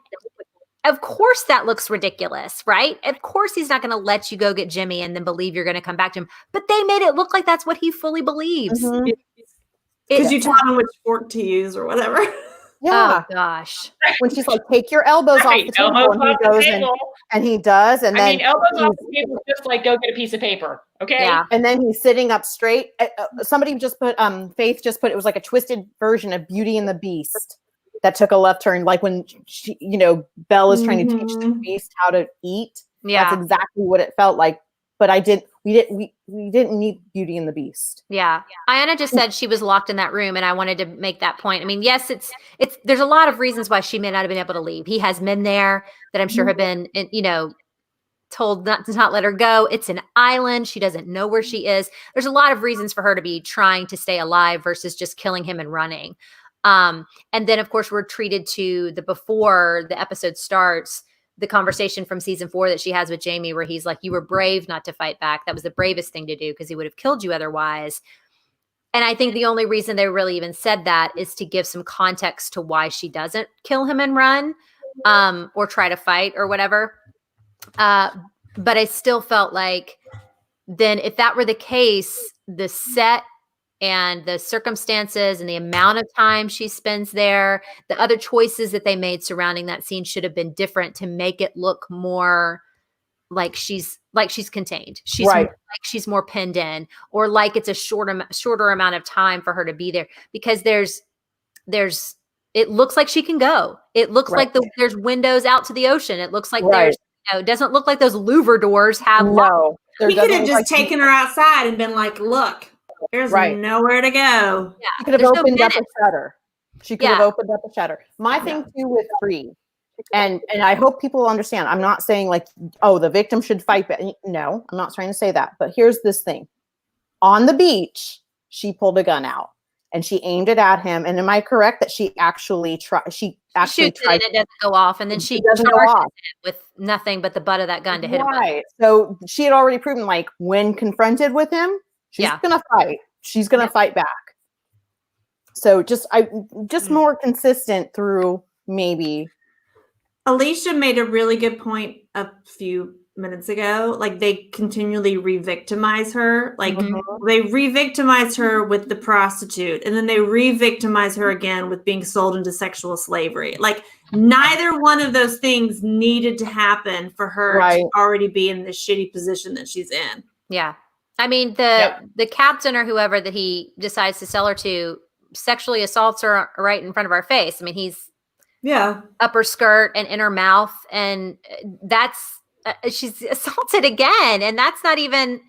of course that looks ridiculous, right? Of course he's not going to let you go get Jimmy and then believe you're going to come back to him. But they made it look like that's what he fully believes. Because you taught him which fork to use or whatever. Yeah. Oh, gosh. When she's like, take your elbows off the table. And he goes and he does. And then elbows off the table, just like go get a piece of paper. Okay. Yeah. And then he's sitting up straight. Somebody just put, Faith just put, it was like a twisted version of Beauty and the Beast. That took a left turn, like when she, Belle is trying to teach the beast how to eat, Yeah. That's exactly what it felt like. But we didn't need Beauty and the Beast. Yeah. Ayana just said she was locked in that room, and I wanted to make that point. I mean, yes, there's a lot of reasons why she may not have been able to leave. He has men there that I'm sure have been, told not to not let her go. It's an island. She doesn't know where she is. There's a lot of reasons for her to be trying to stay alive versus just killing him and running. And then, of course, we're treated to before the episode starts, the conversation from season 4 that she has with Jamie, where he's like, you were brave not to fight back. That was the bravest thing to do because he would have killed you otherwise. And I think the only reason they really even said that is to give some context to why she doesn't kill him and run, or try to fight or whatever. But I still felt like then if that were the case, the set and the circumstances and the amount of time she spends there, the other choices that they made surrounding that scene should have been different to make it look more like she's contained. She's Right. like she's more pinned in, or like it's a shorter amount of time for her to be there, because it looks like she can go. It looks Right. like there's windows out to the ocean. It looks like Right. it doesn't look like those louver doors have locks. No. There He could doesn't have look just like taken her outside and been like, look, there's Right. nowhere to go. Yeah, She could have there's no opened up a minutes. shutter. She could have Yeah. opened up a shutter. My thing too with Free, and I hope people understand, I'm not saying like, oh, the victim should fight back. No, I'm not trying to say that. But here's this thing. On the beach, she pulled a gun out and she aimed it at him. And am I correct that she actually tried? She actually Shoots it tried. and it doesn't go off, and then she It doesn't go charges off. it with nothing but the butt of that gun to hit him with. Right. So she had already proven, like, when confronted with him, she's Yeah. gonna fight. She's gonna fight back. So just more consistent through maybe. Alicia made a really good point a few minutes ago. Like, they continually re-victimize her. Like, they re-victimize her with the prostitute, and then they re-victimize her again with being sold into sexual slavery. Like, neither one of those things needed to happen for her Right. to already be in the shitty position that she's in. Yeah. I mean, the captain or whoever that he decides to sell her to sexually assaults her right in front of our face. I mean, he's upper skirt and inner mouth, and that's she's assaulted again, and that's not even,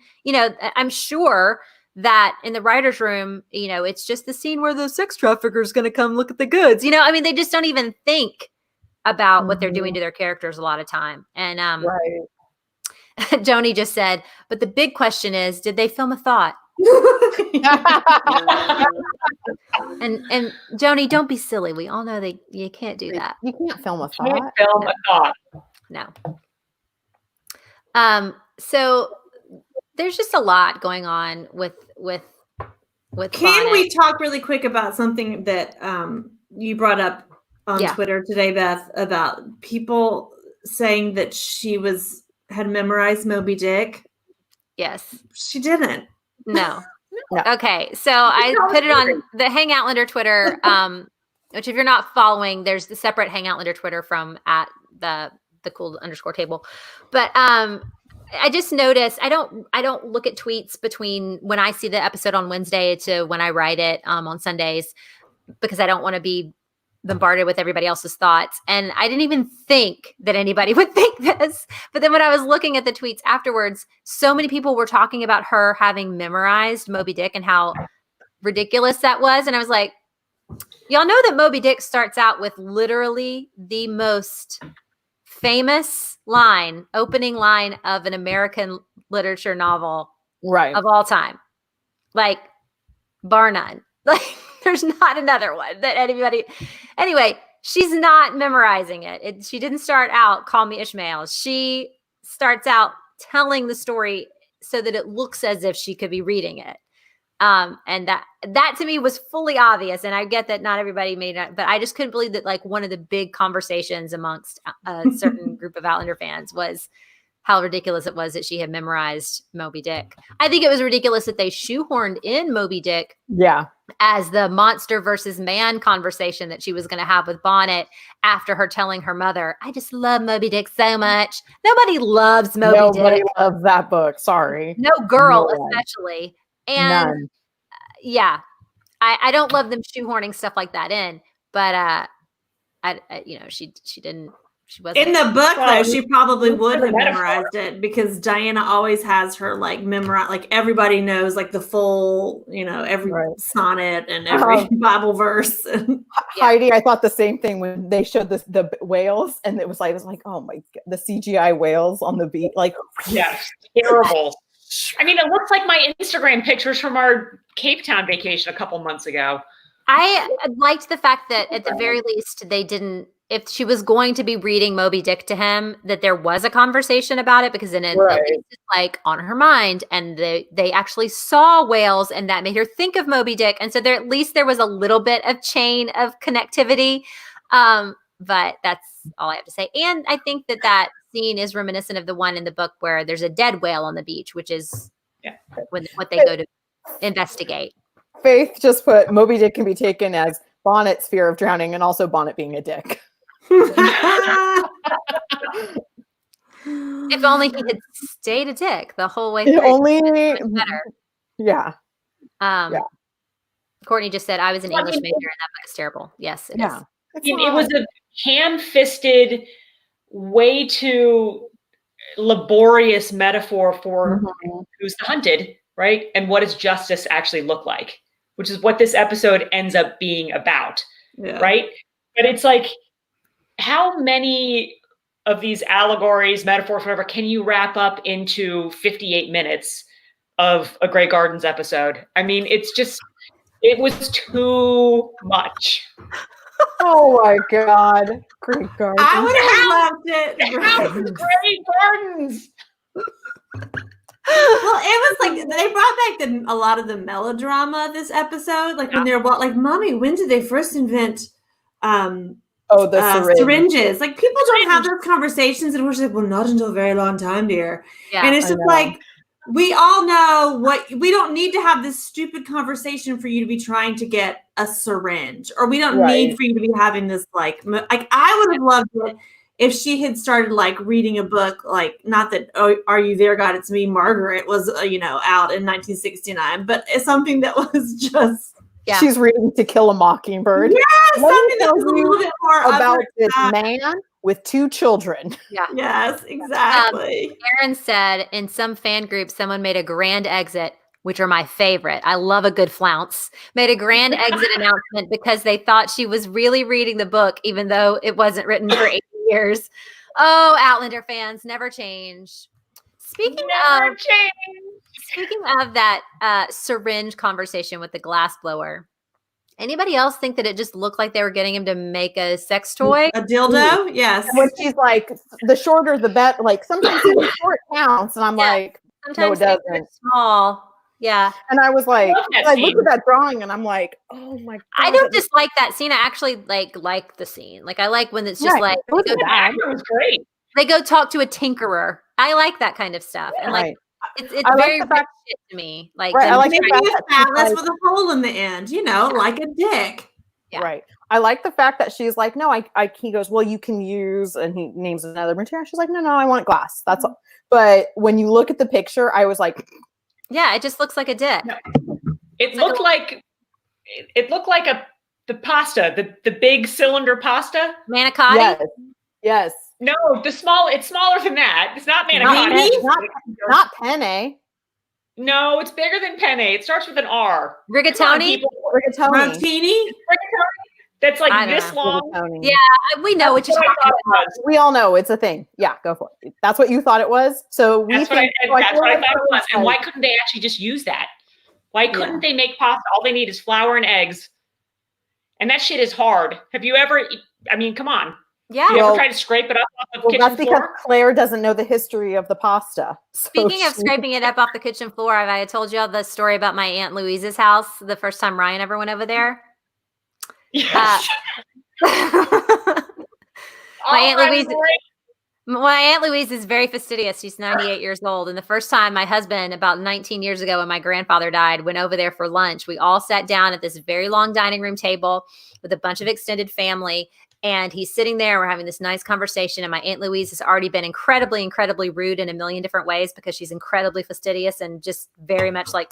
I'm sure that in the writer's room, it's just the scene where the sex trafficker is going to come look at the goods. I mean, they just don't even think about what they're doing to their characters a lot of time. And Right. Joni just said, but the big question is, did they film a thought? And Joni, don't be silly. We all know that you can't do that. You can't film a Can't thought. film a thought. No. So there's just a lot going on with Can Bonnet. we talk really quick about something that you brought up on Twitter today, Beth, about people saying that she had memorized Moby Dick? Yes. She didn't. No. No. Okay. So I put it on the Hangoutlander Twitter, which if you're not following, there's the separate Hangoutlander Twitter from at the cool _table. But I just noticed I don't look at tweets between when I see the episode on Wednesday to when I write it on Sundays, because I don't want to be bombarded with everybody else's thoughts. And I didn't even think that anybody would think this. But then when I was looking at the tweets afterwards, so many people were talking about her having memorized Moby Dick and how ridiculous that was. And I was like, y'all know that Moby Dick starts out with literally the most famous opening line of an American literature novel of all time. Like, bar none. Like, there's not another one that anybody. Anyway, she's not memorizing it. She didn't start out, call me Ishmael. She starts out telling the story so that it looks as if she could be reading it. And that to me was fully obvious. And I get that not everybody made it, but I just couldn't believe that, like, one of the big conversations amongst a certain group of Outlander fans was how ridiculous it was that she had memorized Moby Dick. I think it was ridiculous that they shoehorned in Moby Dick as the monster versus man conversation that she was going to have with Bonnet after her telling her mother, I just love Moby Dick so much. Nobody loves Moby Dick. Nobody loves that book. Sorry. No girl, especially. And none. I don't love them shoehorning stuff like that in, but she didn't She wasn't. In the book, though, she probably would have metaphor. memorized it because Diana always has her like memorize. Like everybody knows like the full, every sonnet and every Bible verse. Heidi, I thought the same thing when they showed the whales, and it was like, oh my god, the CGI whales on the beach, like terrible. I mean, it looks like my Instagram pictures from our Cape Town vacation a couple months ago. I liked the fact that at the very least they didn't. If she was going to be reading Moby Dick to him, that there was a conversation about it, because then at least it's like on her mind, and they actually saw whales, and that made her think of Moby Dick, and so there at least there was a little bit of chain of connectivity. But that's all I have to say. And I think that scene is reminiscent of the one in the book where there's a dead whale on the beach, which is what they go to investigate. Faith just put Moby Dick can be taken as Bonnet's fear of drowning, and also Bonnet being a dick. If only he had stayed a dick the whole way through. Only better. Yeah. Courtney just said I was an English major and that book is terrible. Yes, it is. I mean, it was a ham-fisted, way too laborious metaphor for who's the hunted, right? And what does justice actually look like? Which is what this episode ends up being about, right? But it's like, how many of these allegories, metaphors, whatever, can you wrap up into 58 minutes of a Grey Gardens episode? I mean, it was too much. Oh my God. Grey Gardens. I would have loved it. Grey Gardens. Well, it was like they brought back a lot of the melodrama this episode. Like when they're like, "Mommy, when did they first invent the syringes?" Like people don't have those conversations, and we're just like, "Well, not until a very long time, dear." Yeah, and it's just like we all know we don't need to have this stupid conversation for you to be trying to get a syringe, or we don't need for you to be having this like I would have loved it if she had started like reading a book, like not that Are You There, God? It's Me, Margaret was out in 1969, but it's something that was just she's reading To Kill a Mockingbird. Yes, something that was a little bit more about this man with 2 children. Yeah. Yes, exactly. Aaron said in some fan group, someone made a grand exit, which are my favorite. I love a good flounce. Made a grand exit announcement because they thought she was really reading the book, even though it wasn't written for 80 years. Oh, Outlander fans never change. Speaking of that syringe conversation with the glass blower, anybody else think that it just looked like they were getting him to make a sex toy? A dildo? Yes. When she's like, the shorter the better. Like sometimes the short counts, and I'm like, sometimes no, it they're doesn't. small. Yeah. And I was like, I looked at that drawing and I'm like, oh my God. I don't dislike that scene. I actually like the scene. Like I like when it's just like It was great. they go talk to a tinkerer. I like that kind of stuff. And like it's very rich shit to me. Like I like maybe a phallus with a hole in the end, like a dick. Yeah. Right. I like the fact that she's like, no, he goes, well, you can use, and he names another material. She's like, no, I want glass. That's all. But when you look at the picture, I was like, yeah, it just looks like a dick. No. It looked like the pasta, the big cylinder pasta. Manicotti? Yes. No, it's smaller than that. It's not manicotti. Not penne. No, it's bigger than penne. It starts with an R. Rigatoni? Rigatoni. Rigatoni? That's like this long. Yeah, we know what you're talking about. We all know it's a thing. Yeah, go for it. That's what you thought it was. So that's what I thought it was. And why couldn't they actually just use that? Why couldn't they make pasta? All they need is flour and eggs. And that shit is hard. Have you ever? I mean, come on. Yeah. You ever try to scrape it up off the kitchen that's because floor? Claire doesn't know the history of the pasta. Speaking of scraping it up off the kitchen floor, I told you all the story about my Aunt Louise's house the first time Ryan ever went over there. Yes. My Aunt Louise is very fastidious. She's 98 years old. And the first time my husband, about 19 years ago when my grandfather died, went over there for lunch, we all sat down at this very long dining room table with a bunch of extended family. And he's sitting there. We're having this nice conversation. And my Aunt Louise has already been incredibly, incredibly rude in a million different ways because she's incredibly fastidious and just very much like,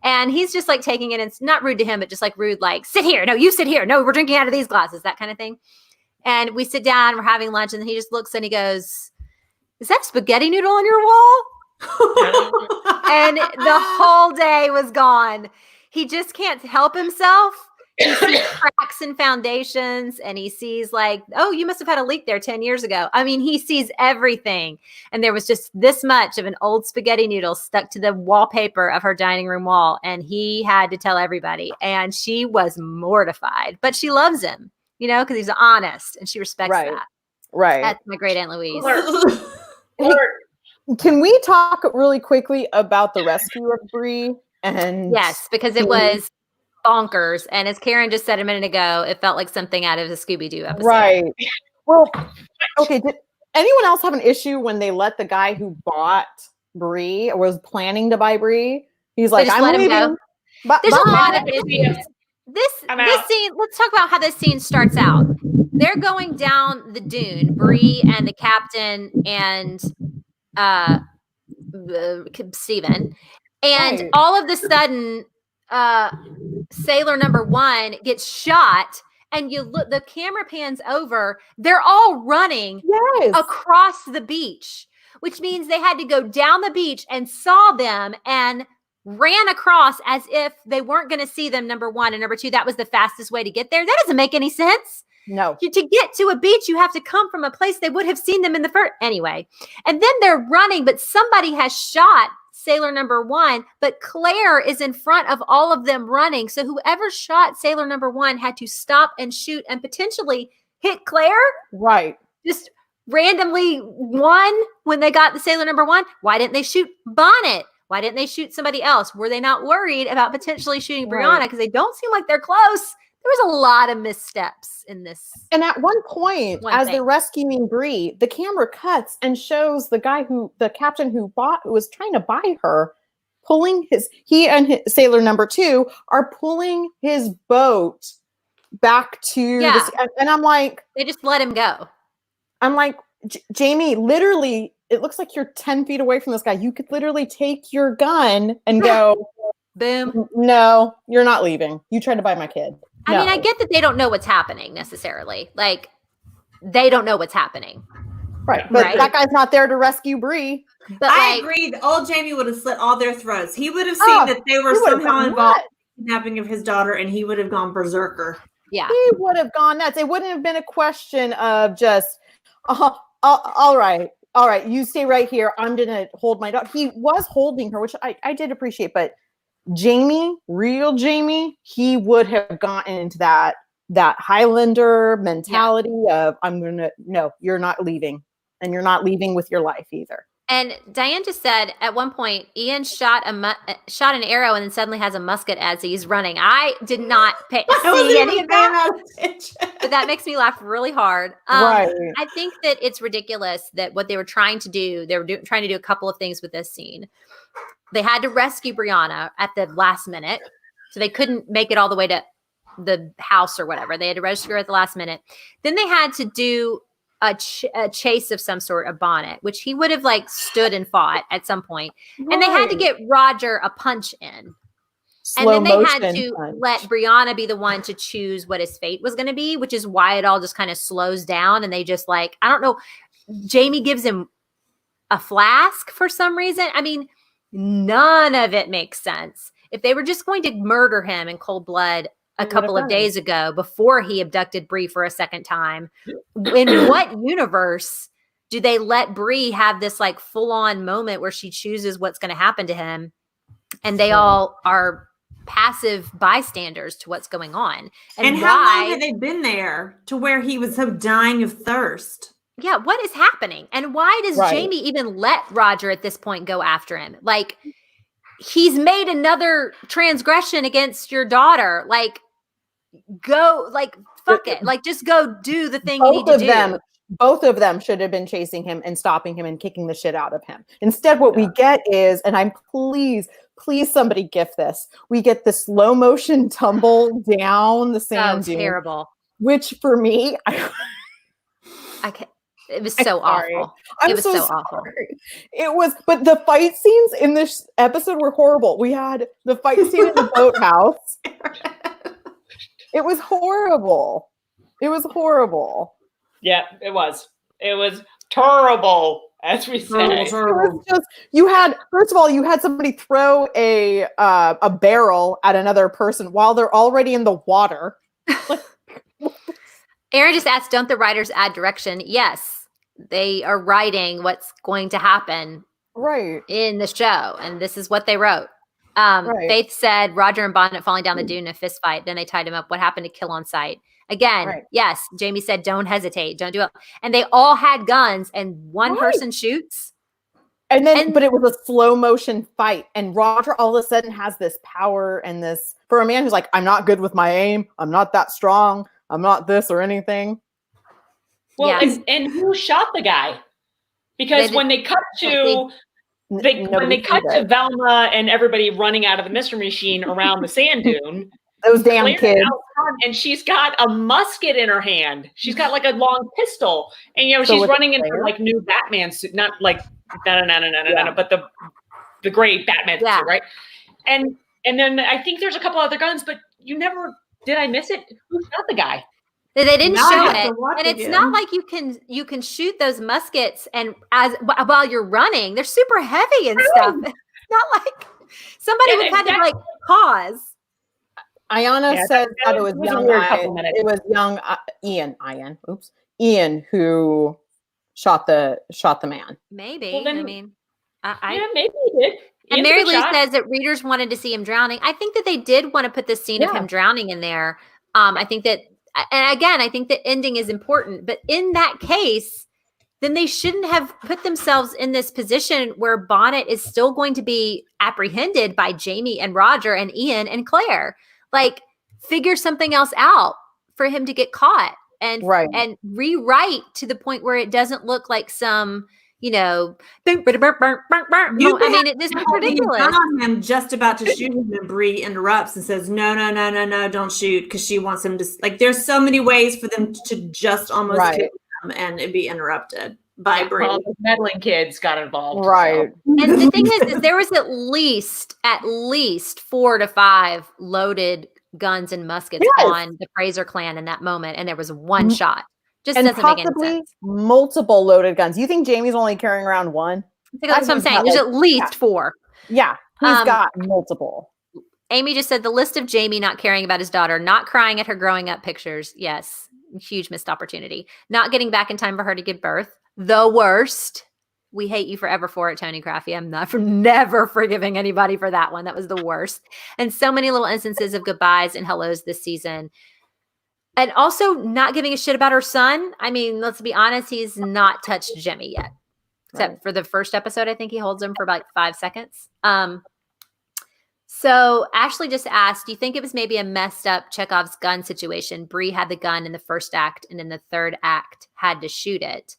and he's just like taking it. And it's not rude to him, but just like rude, like, sit here. No, you sit here. No, we're drinking out of these glasses, that kind of thing. And we sit down, we're having lunch, and he just looks and he goes, "Is that spaghetti noodle on your wall?" And the whole day was gone. He just can't help himself. He sees cracks in foundations, and he sees like, oh, you must have had a leak there 10 years ago. I mean, he sees everything. And there was just this much of an old spaghetti noodle stuck to the wallpaper of her dining room wall. And he had to tell everybody. And she was mortified, but she loves him, because he's honest and she respects that. Right. That's my great Aunt Louise. Can we talk really quickly about the rescue of Bree? And yes, because it was bonkers. And as Karen just said a minute ago, it felt like something out of the Scooby-Doo episode. Right. Well, okay. Did anyone else have an issue when they let the guy who bought Bree or was planning to buy Bree? He's like, I'm leaving. Go. There's a lot of issues. This scene, let's talk about how this scene starts out. They're going down the dune, Bree and the captain and Stephen. And all of a sudden, sailor number 1 gets shot, and you look, the camera pans over, they're all running across the beach, which means they had to go down the beach and saw them and ran across as if they weren't going to see them, number 1, and number 2, that was the fastest way to get there. That doesn't make any sense. No. To get to a beach, you have to come from a place they would have seen them in the first. Anyway, and then they're running, but somebody has shot sailor number 1, but Claire is in front of all of them running. So whoever shot sailor number 1 had to stop and shoot and potentially hit Claire. Right. Just randomly one when they got the sailor number 1. Why didn't they shoot Bonnet? Why didn't they shoot somebody else? Were they not worried about potentially shooting Brianna? Because they don't seem like they're close. There was a lot of missteps in this. And at one point, they're rescuing Bree, the camera cuts and shows the captain who was trying to buy her, he and sailor number 2 are pulling his boat back to and I'm like, they just let him go. I'm like, Jamie, literally, it looks like you're 10 feet away from this guy. You could literally take your gun and go, boom. No, you're not leaving. You tried to buy my kid. I mean, I get that they don't know what's happening necessarily. Like, they don't know what's happening. Right. But that guy's not there to rescue Bree. But I agree. Old Jamie would have slit all their throats. He would have seen that they were somehow involved in the kidnapping of his daughter, and he would have gone berserker. Yeah. He would have gone nuts. It wouldn't have been a question of just, all right, you stay right here. I'm going to hold my daughter. He was holding her, which I did appreciate, but Jamie, real Jamie, he would have gotten into that Highlander mentality of, no, you're not leaving, and you're not leaving with your life either. And Diane just said at one point, Ian shot an arrow and then suddenly has a musket as he's running. I did not see any of that, but that makes me laugh really hard. I think that it's ridiculous that what they were trying to do, trying to do a couple of things with this scene. They had to rescue Brianna at the last minute, so they couldn't make it all the way to the house or whatever. They had to rescue her at the last minute. Then they had to do a chase of some sort of Bonnet, which he would have stood and fought at some point. Right. And they had to get Roger a punch in. And then they had to let Brianna be the one to choose what his fate was going to be, which is why it all just kind of slows down. And they just I don't know, Jamie gives him a flask for some reason. I mean, none of it makes sense. If they were just going to murder him in cold blood a couple of days ago before he abducted Bree for a second time, in what universe do they let Bree have this full-on moment where she chooses what's going to happen to him, and they all are passive bystanders to what's going on? And how long had they been there to where he was so dying of thirst? Yeah, what is happening? And why does Jamie even let Roger at this point go after him? He's made another transgression against your daughter. Go, fuck it. Just go do the thing you need to do. Both of them should have been chasing him and stopping him and kicking the shit out of him. Instead, what we get is, and I'm please somebody gift this. We get the slow motion tumble down the sand dune. Terrible. Which for me, I can't. It was so awful. It was so awful. It was, but the fight scenes in this episode were horrible. We had the fight scene in the boathouse. It was horrible. Yeah, it was. It was terrible, as we say. It was just, first of all, you had somebody throw a barrel at another person while they're already in the water. Aaron just asked, don't the writers add direction? Yes, they are writing what's going to happen in the show, and this is what they wrote. Faith said Roger and Bonnet falling down the dune in a fist fight. Then they tied him up. What happened to kill on sight? Again, yes. Jamie said, don't hesitate. Don't do it. And they all had guns, and one person shoots. And then, but it was a slow motion fight. And Roger all of a sudden has this power and this, for a man who's like, I'm not good with my aim. I'm not that strong. I'm not this or anything. Well, and who shot the guy? Because when they cut to Velma and everybody running out of the mystery machine around the sand dune, those damn kids, and she's got a musket in her hand. She's got like a long pistol, and she's running in her like new Batman suit, not like no, but the gray Batman suit, right? And then I think there's a couple other guns, but you never did. I miss it? Who shot the guy? They didn't show it, and it's not like you can shoot those muskets and while you're running, they're super heavy and stuff. It's not like somebody would have had to like pause. Ayana says that it was young Ian who shot the man. Maybe. Well, then, maybe he did. And Mary Lou says that readers wanted to see him drowning. I think that they did want to put the scene of him drowning in there. I think that, and again, I think the ending is important. But in that case, then they shouldn't have put themselves in this position where Bonnet is still going to be apprehended by Jamie and Roger and Ian and Claire. Like, figure something else out for him to get caught and rewrite to the point where it doesn't look like some, this is ridiculous. I'm just about to shoot him, and Bree interrupts and says, "No, don't shoot," because she wants him to. Like, there's so many ways for them to just almost kill him and it'd be interrupted by Bree. All the meddling kids got involved, right? So. And the thing is there was at least 4 to 5 loaded guns and muskets on the Fraser clan in that moment, and there was one shot. Just and doesn't make any sense. Multiple loaded guns. You think Jamie's only carrying around one? That's what I'm saying. There's at least 4. Yeah, he's got multiple. Amy just said the list of Jamie not caring about his daughter, not crying at her growing up pictures. Yes, huge missed opportunity. Not getting back in time for her to give birth. The worst. We hate you forever for it, Tony Craffey. I'm never forgiving anybody for that one. That was the worst. And so many little instances of goodbyes and hellos this season. And also not giving a shit about her son. I mean, let's be honest, he's not touched Jimmy yet. Except for the first episode, I think he holds him for about 5 seconds. So Ashley just asked, do you think it was maybe a messed up Chekhov's gun situation? Bree had the gun in the first act and in the third act had to shoot it.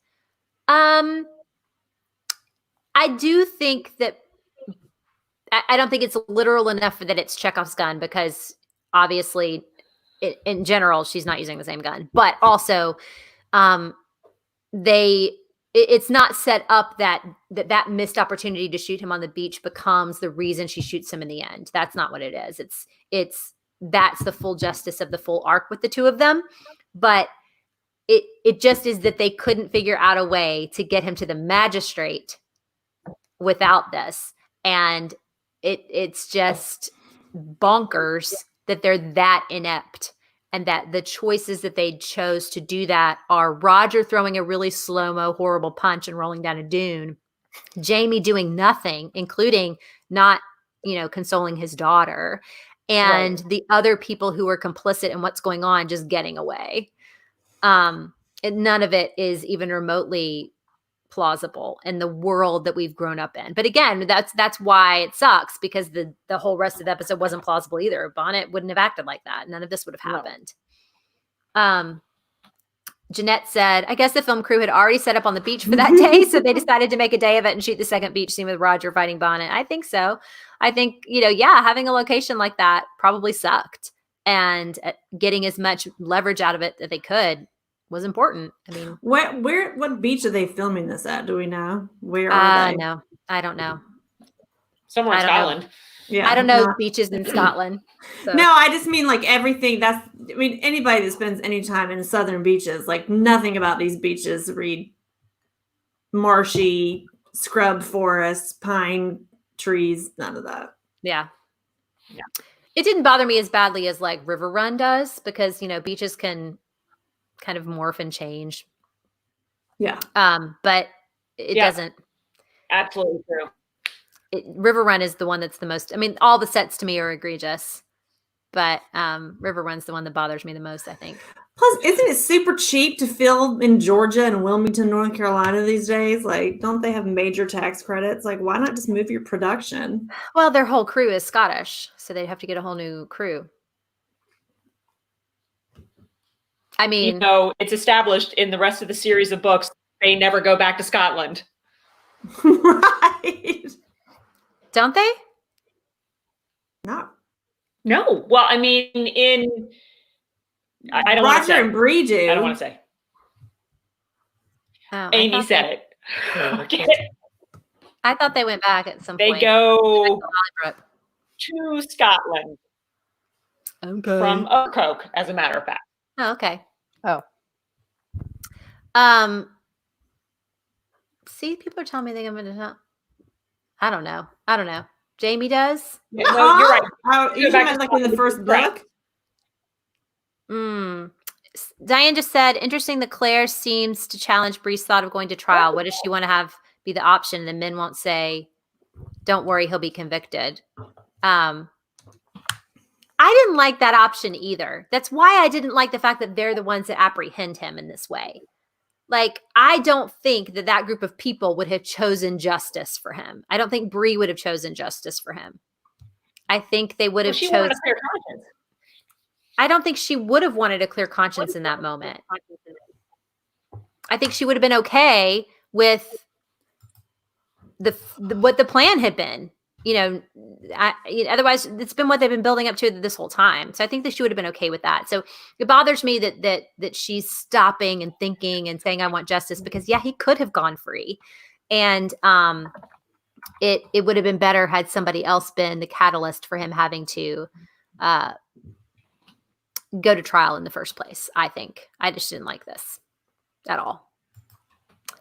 I do think that I don't think it's literal enough that it's Chekhov's gun because obviously in general, she's not using the same gun, but also it's not set up that missed opportunity to shoot him on the beach becomes the reason she shoots him in the end. That's not what it is. That's the full justice of the full arc with the two of them. But it just is that they couldn't figure out a way to get him to the magistrate without this. And it's just bonkers that they're that inept and that the choices that they chose to do that are Roger throwing a really slow-mo, horrible punch and rolling down a dune, Jamie doing nothing, including not, consoling his daughter, and the other people who are complicit in what's going on just getting away. And none of it is even remotely plausible in the world that we've grown up in. But again, that's why it sucks, because the whole rest of the episode wasn't plausible either. Bonnet wouldn't have acted like that. None of this would have happened. Jeanette said, I guess the film crew had already set up on the beach for that day, so they decided to make a day of it and shoot the second beach scene with Roger fighting Bonnet. I think so. I think, having a location like that probably sucked, and getting as much leverage out of it that they could was important. I mean, what beach are they filming this at? Do we know? Where are they? No, I don't know. Somewhere in I don't know. Scotland. Yeah, I don't know not- beaches in Scotland. So. No, I just mean like everything. Anybody that spends any time in southern beaches, like nothing about these beaches read marshy, scrub forests, pine trees, none of that. Yeah. Yeah. It didn't bother me as badly as like River Run does because, beaches can kind of morph and change. Yeah. But it Yeah. doesn't. Absolutely true. River Run is the one that's the most, all the sets to me are egregious, but River Run's the one that bothers me the most, I think. Plus, isn't it super cheap to film in Georgia and Wilmington, North Carolina these days? Like, don't they have major tax credits? Like, why not just move your production? Well, their whole crew is Scottish, so they'd have to get a whole new crew. I mean, it's established in the rest of the series of books, they never go back to Scotland. Right. don't they? No. Well, I don't want to Roger say. and Bree do. I don't want to say. Oh, Amy said it. Okay. I thought they went back at some They point. go Bolingbroke. to Scotland Okay. from Oakhurst, as a matter of fact. Oh, okay. Oh. See, people are telling me they're going to. I don't know. Jamie does. No, you're right. You back had to like in the first Scotland. book. Diane just said, interesting that Claire seems to challenge Bree's thought of going to trial. What does she want to have be the option? And the men won't say, don't worry, he'll be convicted. I didn't like that option either. That's why I didn't like the fact that they're the ones that apprehend him in this way. Like, I don't think that group of people would have chosen justice for him. I don't think Bree would have chosen justice for him. I think they would have She chosen. wanted a clear conscience. I don't think she would have wanted a clear conscience in that moment. I think she would have been okay with what the plan had been. Otherwise, it's been what they've been building up to this whole time. So I think that she would have been okay with that. So it bothers me that she's stopping and thinking and saying, I want justice, because he could have gone free. And it would have been better had somebody else been the catalyst for him having to go to trial in the first place. I think I just didn't like this at all.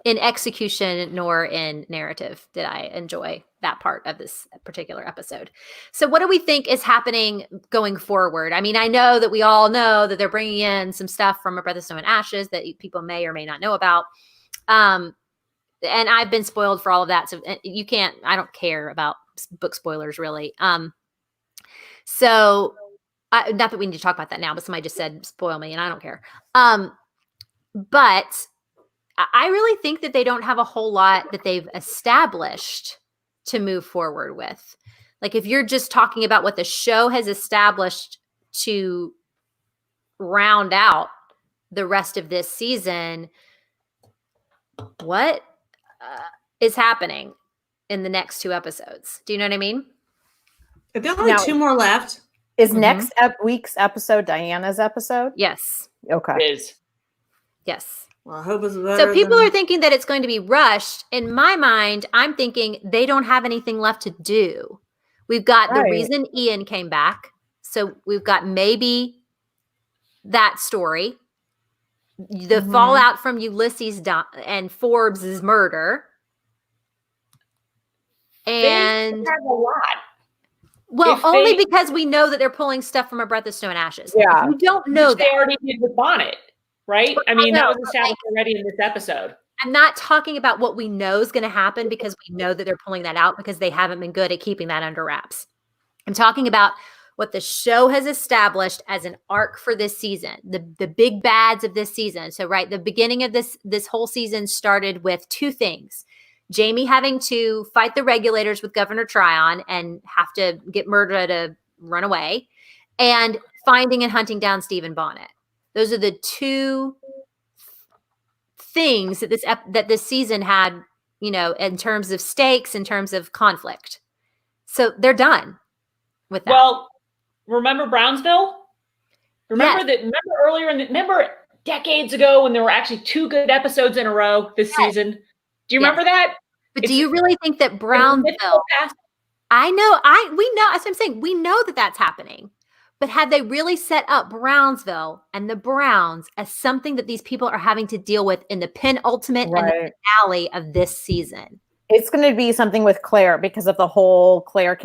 In execution nor in narrative did I enjoy that part of this particular episode. So what do we think is happening going forward? I mean, I know that we all know that they're bringing in some stuff from A Breath of Snow and Ashes that people may or may not know about. And I've been spoiled for all of that. So I don't care about book spoilers really. So not that we need to talk about that now, but somebody just said, spoil me, and I don't care. But I really think that they don't have a whole lot that they've established to move forward with. Like, if you're just talking about what the show has established to round out the rest of this season, what is happening in the next 2 episodes? Do you know what I mean? If there are only 2 more left. Is next week's episode Diana's episode? Yes. Okay. It is. Yes. Well, I hope it's better. So people are thinking that it's going to be rushed. In my mind, I'm thinking they don't have anything left to do. We've got the reason Ian came back. So we've got maybe that story. The fallout from Ulysses and Forbes' murder. And they have a lot. Well, only because we know that they're pulling stuff from A Breath of Snow and Ashes. Yeah. We don't know that. They already did with Bonnet, right? I mean, that was know, established already in this episode. I'm not talking about what we know is going to happen because we know that they're pulling that out because they haven't been good at keeping that under wraps. I'm talking about what the show has established as an arc for this season, the big bads of this season. So, right, the beginning of this whole season started with 2 things. Jamie having to fight the regulators with Governor Tryon and have to get Murda to run away, and finding and hunting down Stephen Bonnet. Those are the 2 things that this season had, in terms of stakes, in terms of conflict. So they're done with that. Well, remember Brownsville? Yes. Remember decades ago when there were actually 2 good episodes in a row this season? Do you remember that? But do you really think that Brownsville I know. We know. As I'm saying, we know that that's happening. But had they really set up Brownsville and the Browns as something that these people are having to deal with in the penultimate and the finale of this season? It's going to be something with Claire because of the whole Claire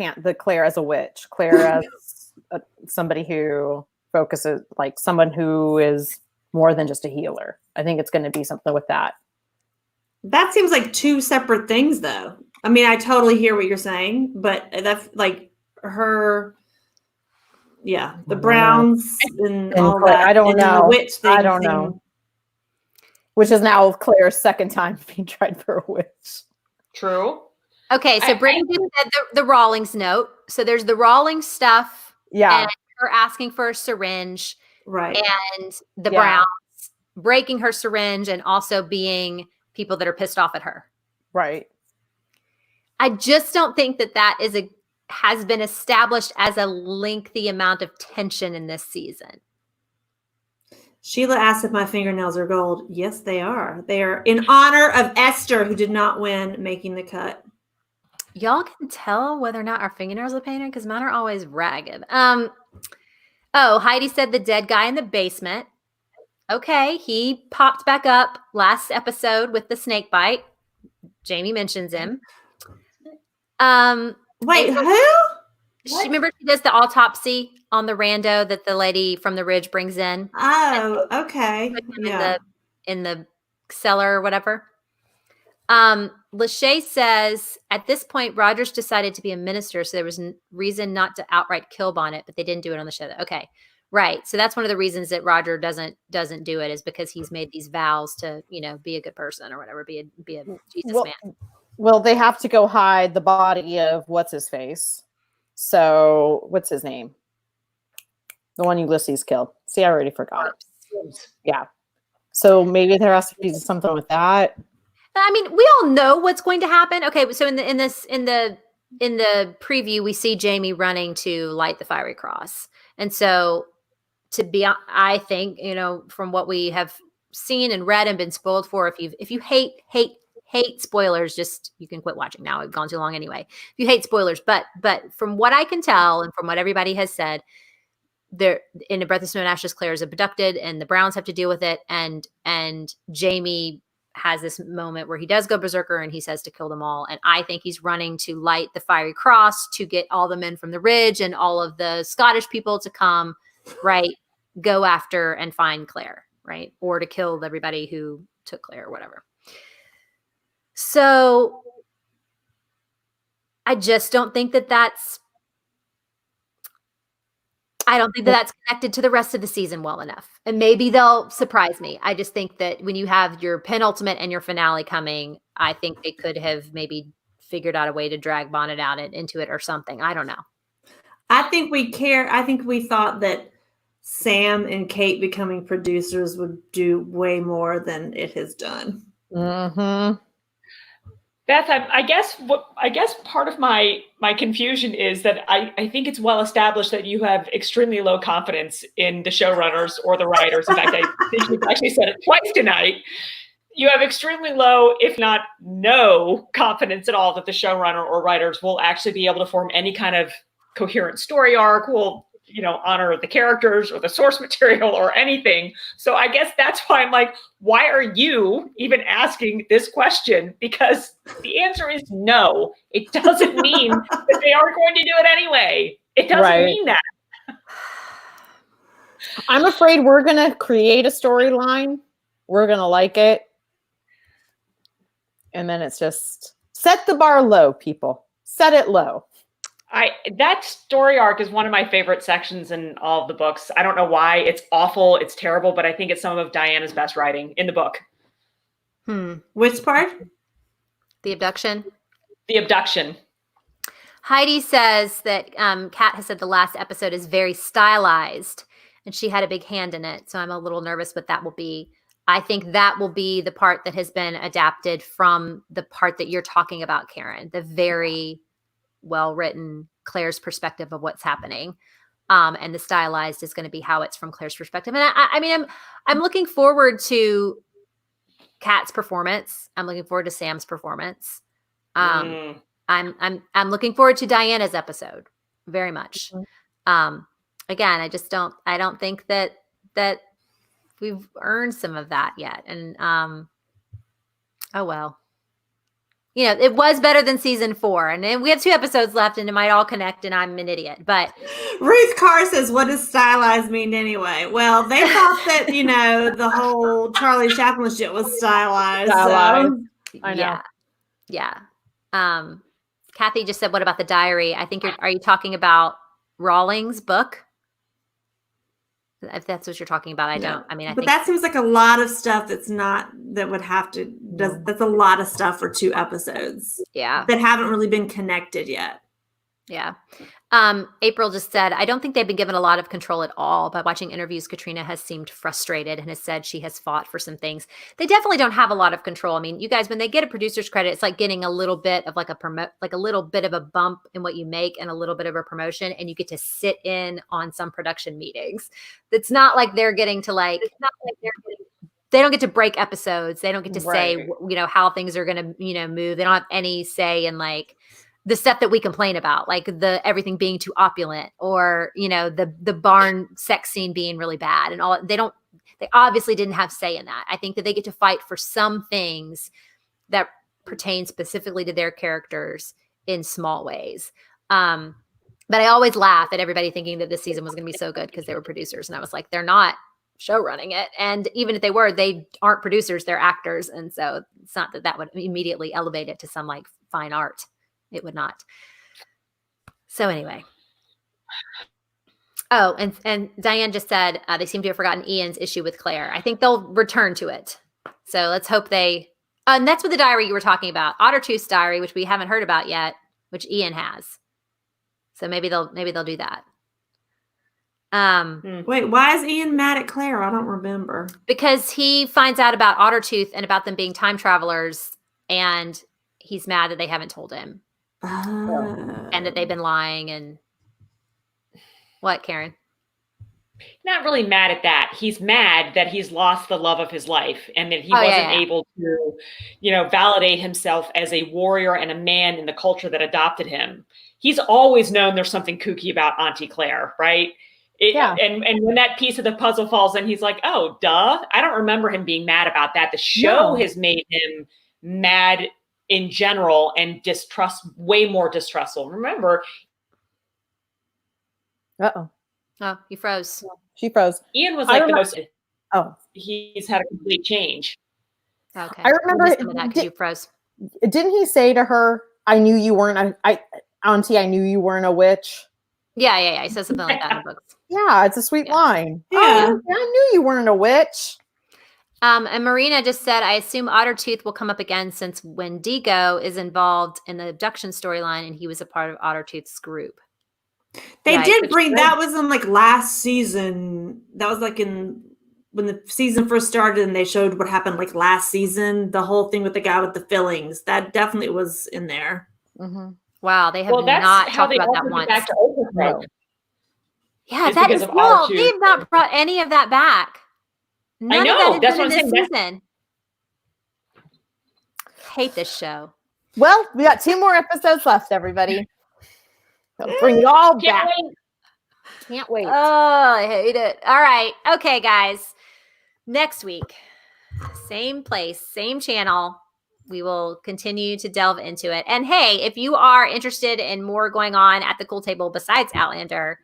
as a witch, Claire as somebody who focuses, like someone who is more than just a healer. I think it's going to be something with that. That seems like two separate things, though. I mean, I totally hear what you're saying, but that's like her, the Browns and all that. I don't know. The witch thing. I don't know. Which is now Claire's second time being tried for a witch. True. Okay, so Brittany just said the Rawlings note. So there's the Rawlings stuff. Yeah. And her asking for a syringe. Right. And the Browns breaking her syringe and also being people that are pissed off at her. Right. I just don't think that has been established as a lengthy amount of tension in this season. Sheila asked if my fingernails are gold. Yes, they are. They are in honor of Esther, who did not win making the cut. Y'all can tell whether or not our fingernails are painted because mine are always ragged. Heidi said the dead guy in the basement. Okay, he popped back up last episode with the snake bite. Jamie mentions him. Wait, who? Remember she does the autopsy on the rando that the lady from the Ridge brings in? Oh, okay. In the cellar or whatever. Lachey says, at this point, Rogers decided to be a minister, so there was reason not to outright kill Bonnet, but they didn't do it on the show. Okay, right. So that's one of the reasons that Roger doesn't do it is because he's made these vows to, be a good person or whatever, be a Jesus man. Well, they have to go hide the body of what's his face. So what's his name? The one Ulysses killed. See, I already forgot. Yeah. So maybe there has to be something with that. I mean, we all know what's going to happen. Okay, so in the preview, we see Jamie running to light the fiery cross, and so I think from what we have seen and read and been spoiled for, if you hate spoilers, just you can quit watching now. We've gone too long anyway. If you hate spoilers, but from what I can tell and from what everybody has said, there in A Breath of Snow and Ashes, Claire is abducted, and the Browns have to deal with it, and Jamie has this moment where he does go berserker and he says to kill them all. And I think he's running to light the fiery cross to get all the men from the Ridge and all of the Scottish people to come, right, go after and find Claire, right, or to kill everybody who took Claire or whatever. So I just don't think that's connected to the rest of the season well enough. And maybe they'll surprise me. I just think that when you have your penultimate and your finale coming, I think they could have maybe figured out a way to drag Bonnet out into it or something. I don't know. I think we thought that Sam and Kate becoming producers would do way more than it has done. Mm-hmm. Beth, I guess part of my confusion is that I think it's well established that you have extremely low confidence in the showrunners or the writers. In fact, I think you've actually said it twice tonight. You have extremely low, if not no, confidence at all that the showrunner or writers will actually be able to form any kind of coherent story arc, will honor the characters or the source material or anything. So I guess that's why I'm like, why are you even asking this question? Because the answer is no. It doesn't mean that they aren't going to do it anyway. It doesn't mean that. I'm afraid we're going to create a storyline. We're going to like it. And then it's just set the bar low, people. Set it low. That story arc is one of my favorite sections in all of the books. I don't know why. It's awful. It's terrible, but I think it's some of Diana's best writing in the book. Which part? The abduction. The abduction. Heidi says that Kat has said the last episode is very stylized, and she had a big hand in it. So I'm a little nervous what that will be. I think that will be the part that has been adapted from the part that you're talking about, Karen, the very well-written Claire's perspective of what's happening. And the stylized is going to be how it's from Claire's perspective. And I mean, I'm looking forward to Kat's performance. I'm looking forward to Sam's performance. I'm looking forward to Diana's episode very much. Again, I don't think that we've earned some of that yet. And oh well. You know, it was better than season 4. And then we have 2 episodes left and it might all connect and I'm an idiot. But Ruth Carr says, what does stylized mean anyway? Well, they thought that, you know, the whole Charlie Chaplin shit was stylized. So. I know. Yeah. Kathy just said, what about the diary? I think are you talking about Rawlings' book? If that's what you're talking about, I think that seems like a lot of stuff that's a lot of stuff for 2 episodes. Yeah. That haven't really been connected yet. Yeah. April just said, I don't think they've been given a lot of control at all. By watching interviews, Katrina has seemed frustrated and has said she has fought for some things. They definitely don't have a lot of control. I mean, you guys, when they get a producer's credit, it's like getting a little bit of like a little bit of a bump in what you make and a little bit of a promotion, and you get to sit in on some production meetings. It's not like they're getting to they don't get to break episodes. They don't get to say, you know, how things are going to, you know, move. They don't have any say in like the stuff that we complain about, like everything being too opulent, or, you know, the barn sex scene being really bad and all. They obviously didn't have say in that. I think that they get to fight for some things that pertain specifically to their characters in small ways. But I always laugh at everybody thinking that this season was going to be so good because they were producers. And I was like, they're not show running it. And even if they were, they aren't producers, they're actors. And so it's not that would immediately elevate it to some like fine art. It would not. So anyway. Oh, and Diane just said they seem to have forgotten Ian's issue with Claire. I think they'll return to it. So let's hope they. And that's what the diary you were talking about, Ottertooth's diary, which we haven't heard about yet, which Ian has. So maybe they'll do that. Wait, why is Ian mad at Claire? I don't remember. Because he finds out about Ottertooth and about them being time travelers, and he's mad that they haven't told him. And that they've been lying. And what, Karen? Not really mad at that. He's mad that he's lost the love of his life and that he wasn't able to, you know, validate himself as a warrior and a man in the culture that adopted him. He's always known there's something kooky about Auntie Claire, right? And when that piece of the puzzle falls in, he's like, oh, duh. I don't remember him being mad about that. The show has made him mad in general and way more distrustful. Remember. Uh-oh. Oh, he froze. She froze. Ian was like the most. Oh, he's had a complete change. Okay. I remember that because you froze. Didn't he say to her, I knew you weren't Auntie, I knew you weren't a witch? Yeah. He says something like that in the books. Yeah, it's a sweet line. Yeah. Oh, I knew you weren't a witch. And Marina just said, I assume Ottertooth will come up again since Wendigo is involved in the abduction storyline and he was a part of Ottertooth's group. They did bring, that was in like last season. That was like when the season first started and they showed what happened like last season, the whole thing with the guy with the fillings, that definitely was in there. Mm-hmm. Wow. They have not talked about that once. Back to Overthrow. Yeah, that is, no, they've not brought any of that back. None I know. Of that That's has what been I'm in this saying. season. Hate this show. Well, we got 2 more episodes left, everybody. They'll bring it all back. Can't wait. Oh, I hate it. All right. Okay, guys. Next week, same place, same channel. We will continue to delve into it. And hey, if you are interested in more going on at the Cool Table besides Outlander,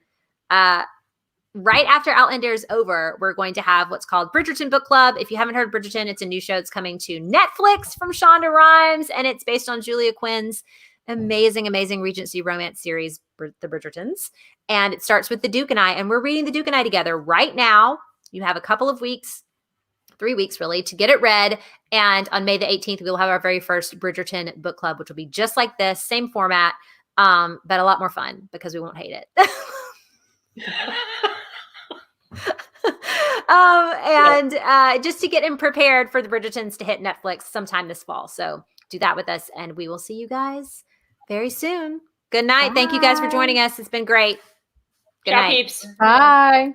right after Outlander is over, we're going to have what's called Bridgerton Book Club. If you haven't heard Bridgerton, it's a new show that's coming to Netflix from Shonda Rhimes, and it's based on Julia Quinn's amazing Regency romance series, The Bridgertons. And it starts with The Duke and I, and we're reading The Duke and I together right now. You have a couple of weeks, 3 weeks really, to get it read. And on May the 18th, we'll have our very first Bridgerton book club, which will be just like this, same format, but a lot more fun because we won't hate it. Just to get him prepared for the Bridgertons to hit Netflix sometime this fall. So do that with us, and we will see you guys very soon. Good night. Bye. Thank you guys for joining us. It's been great. Good Ciao, night. peeps. Bye.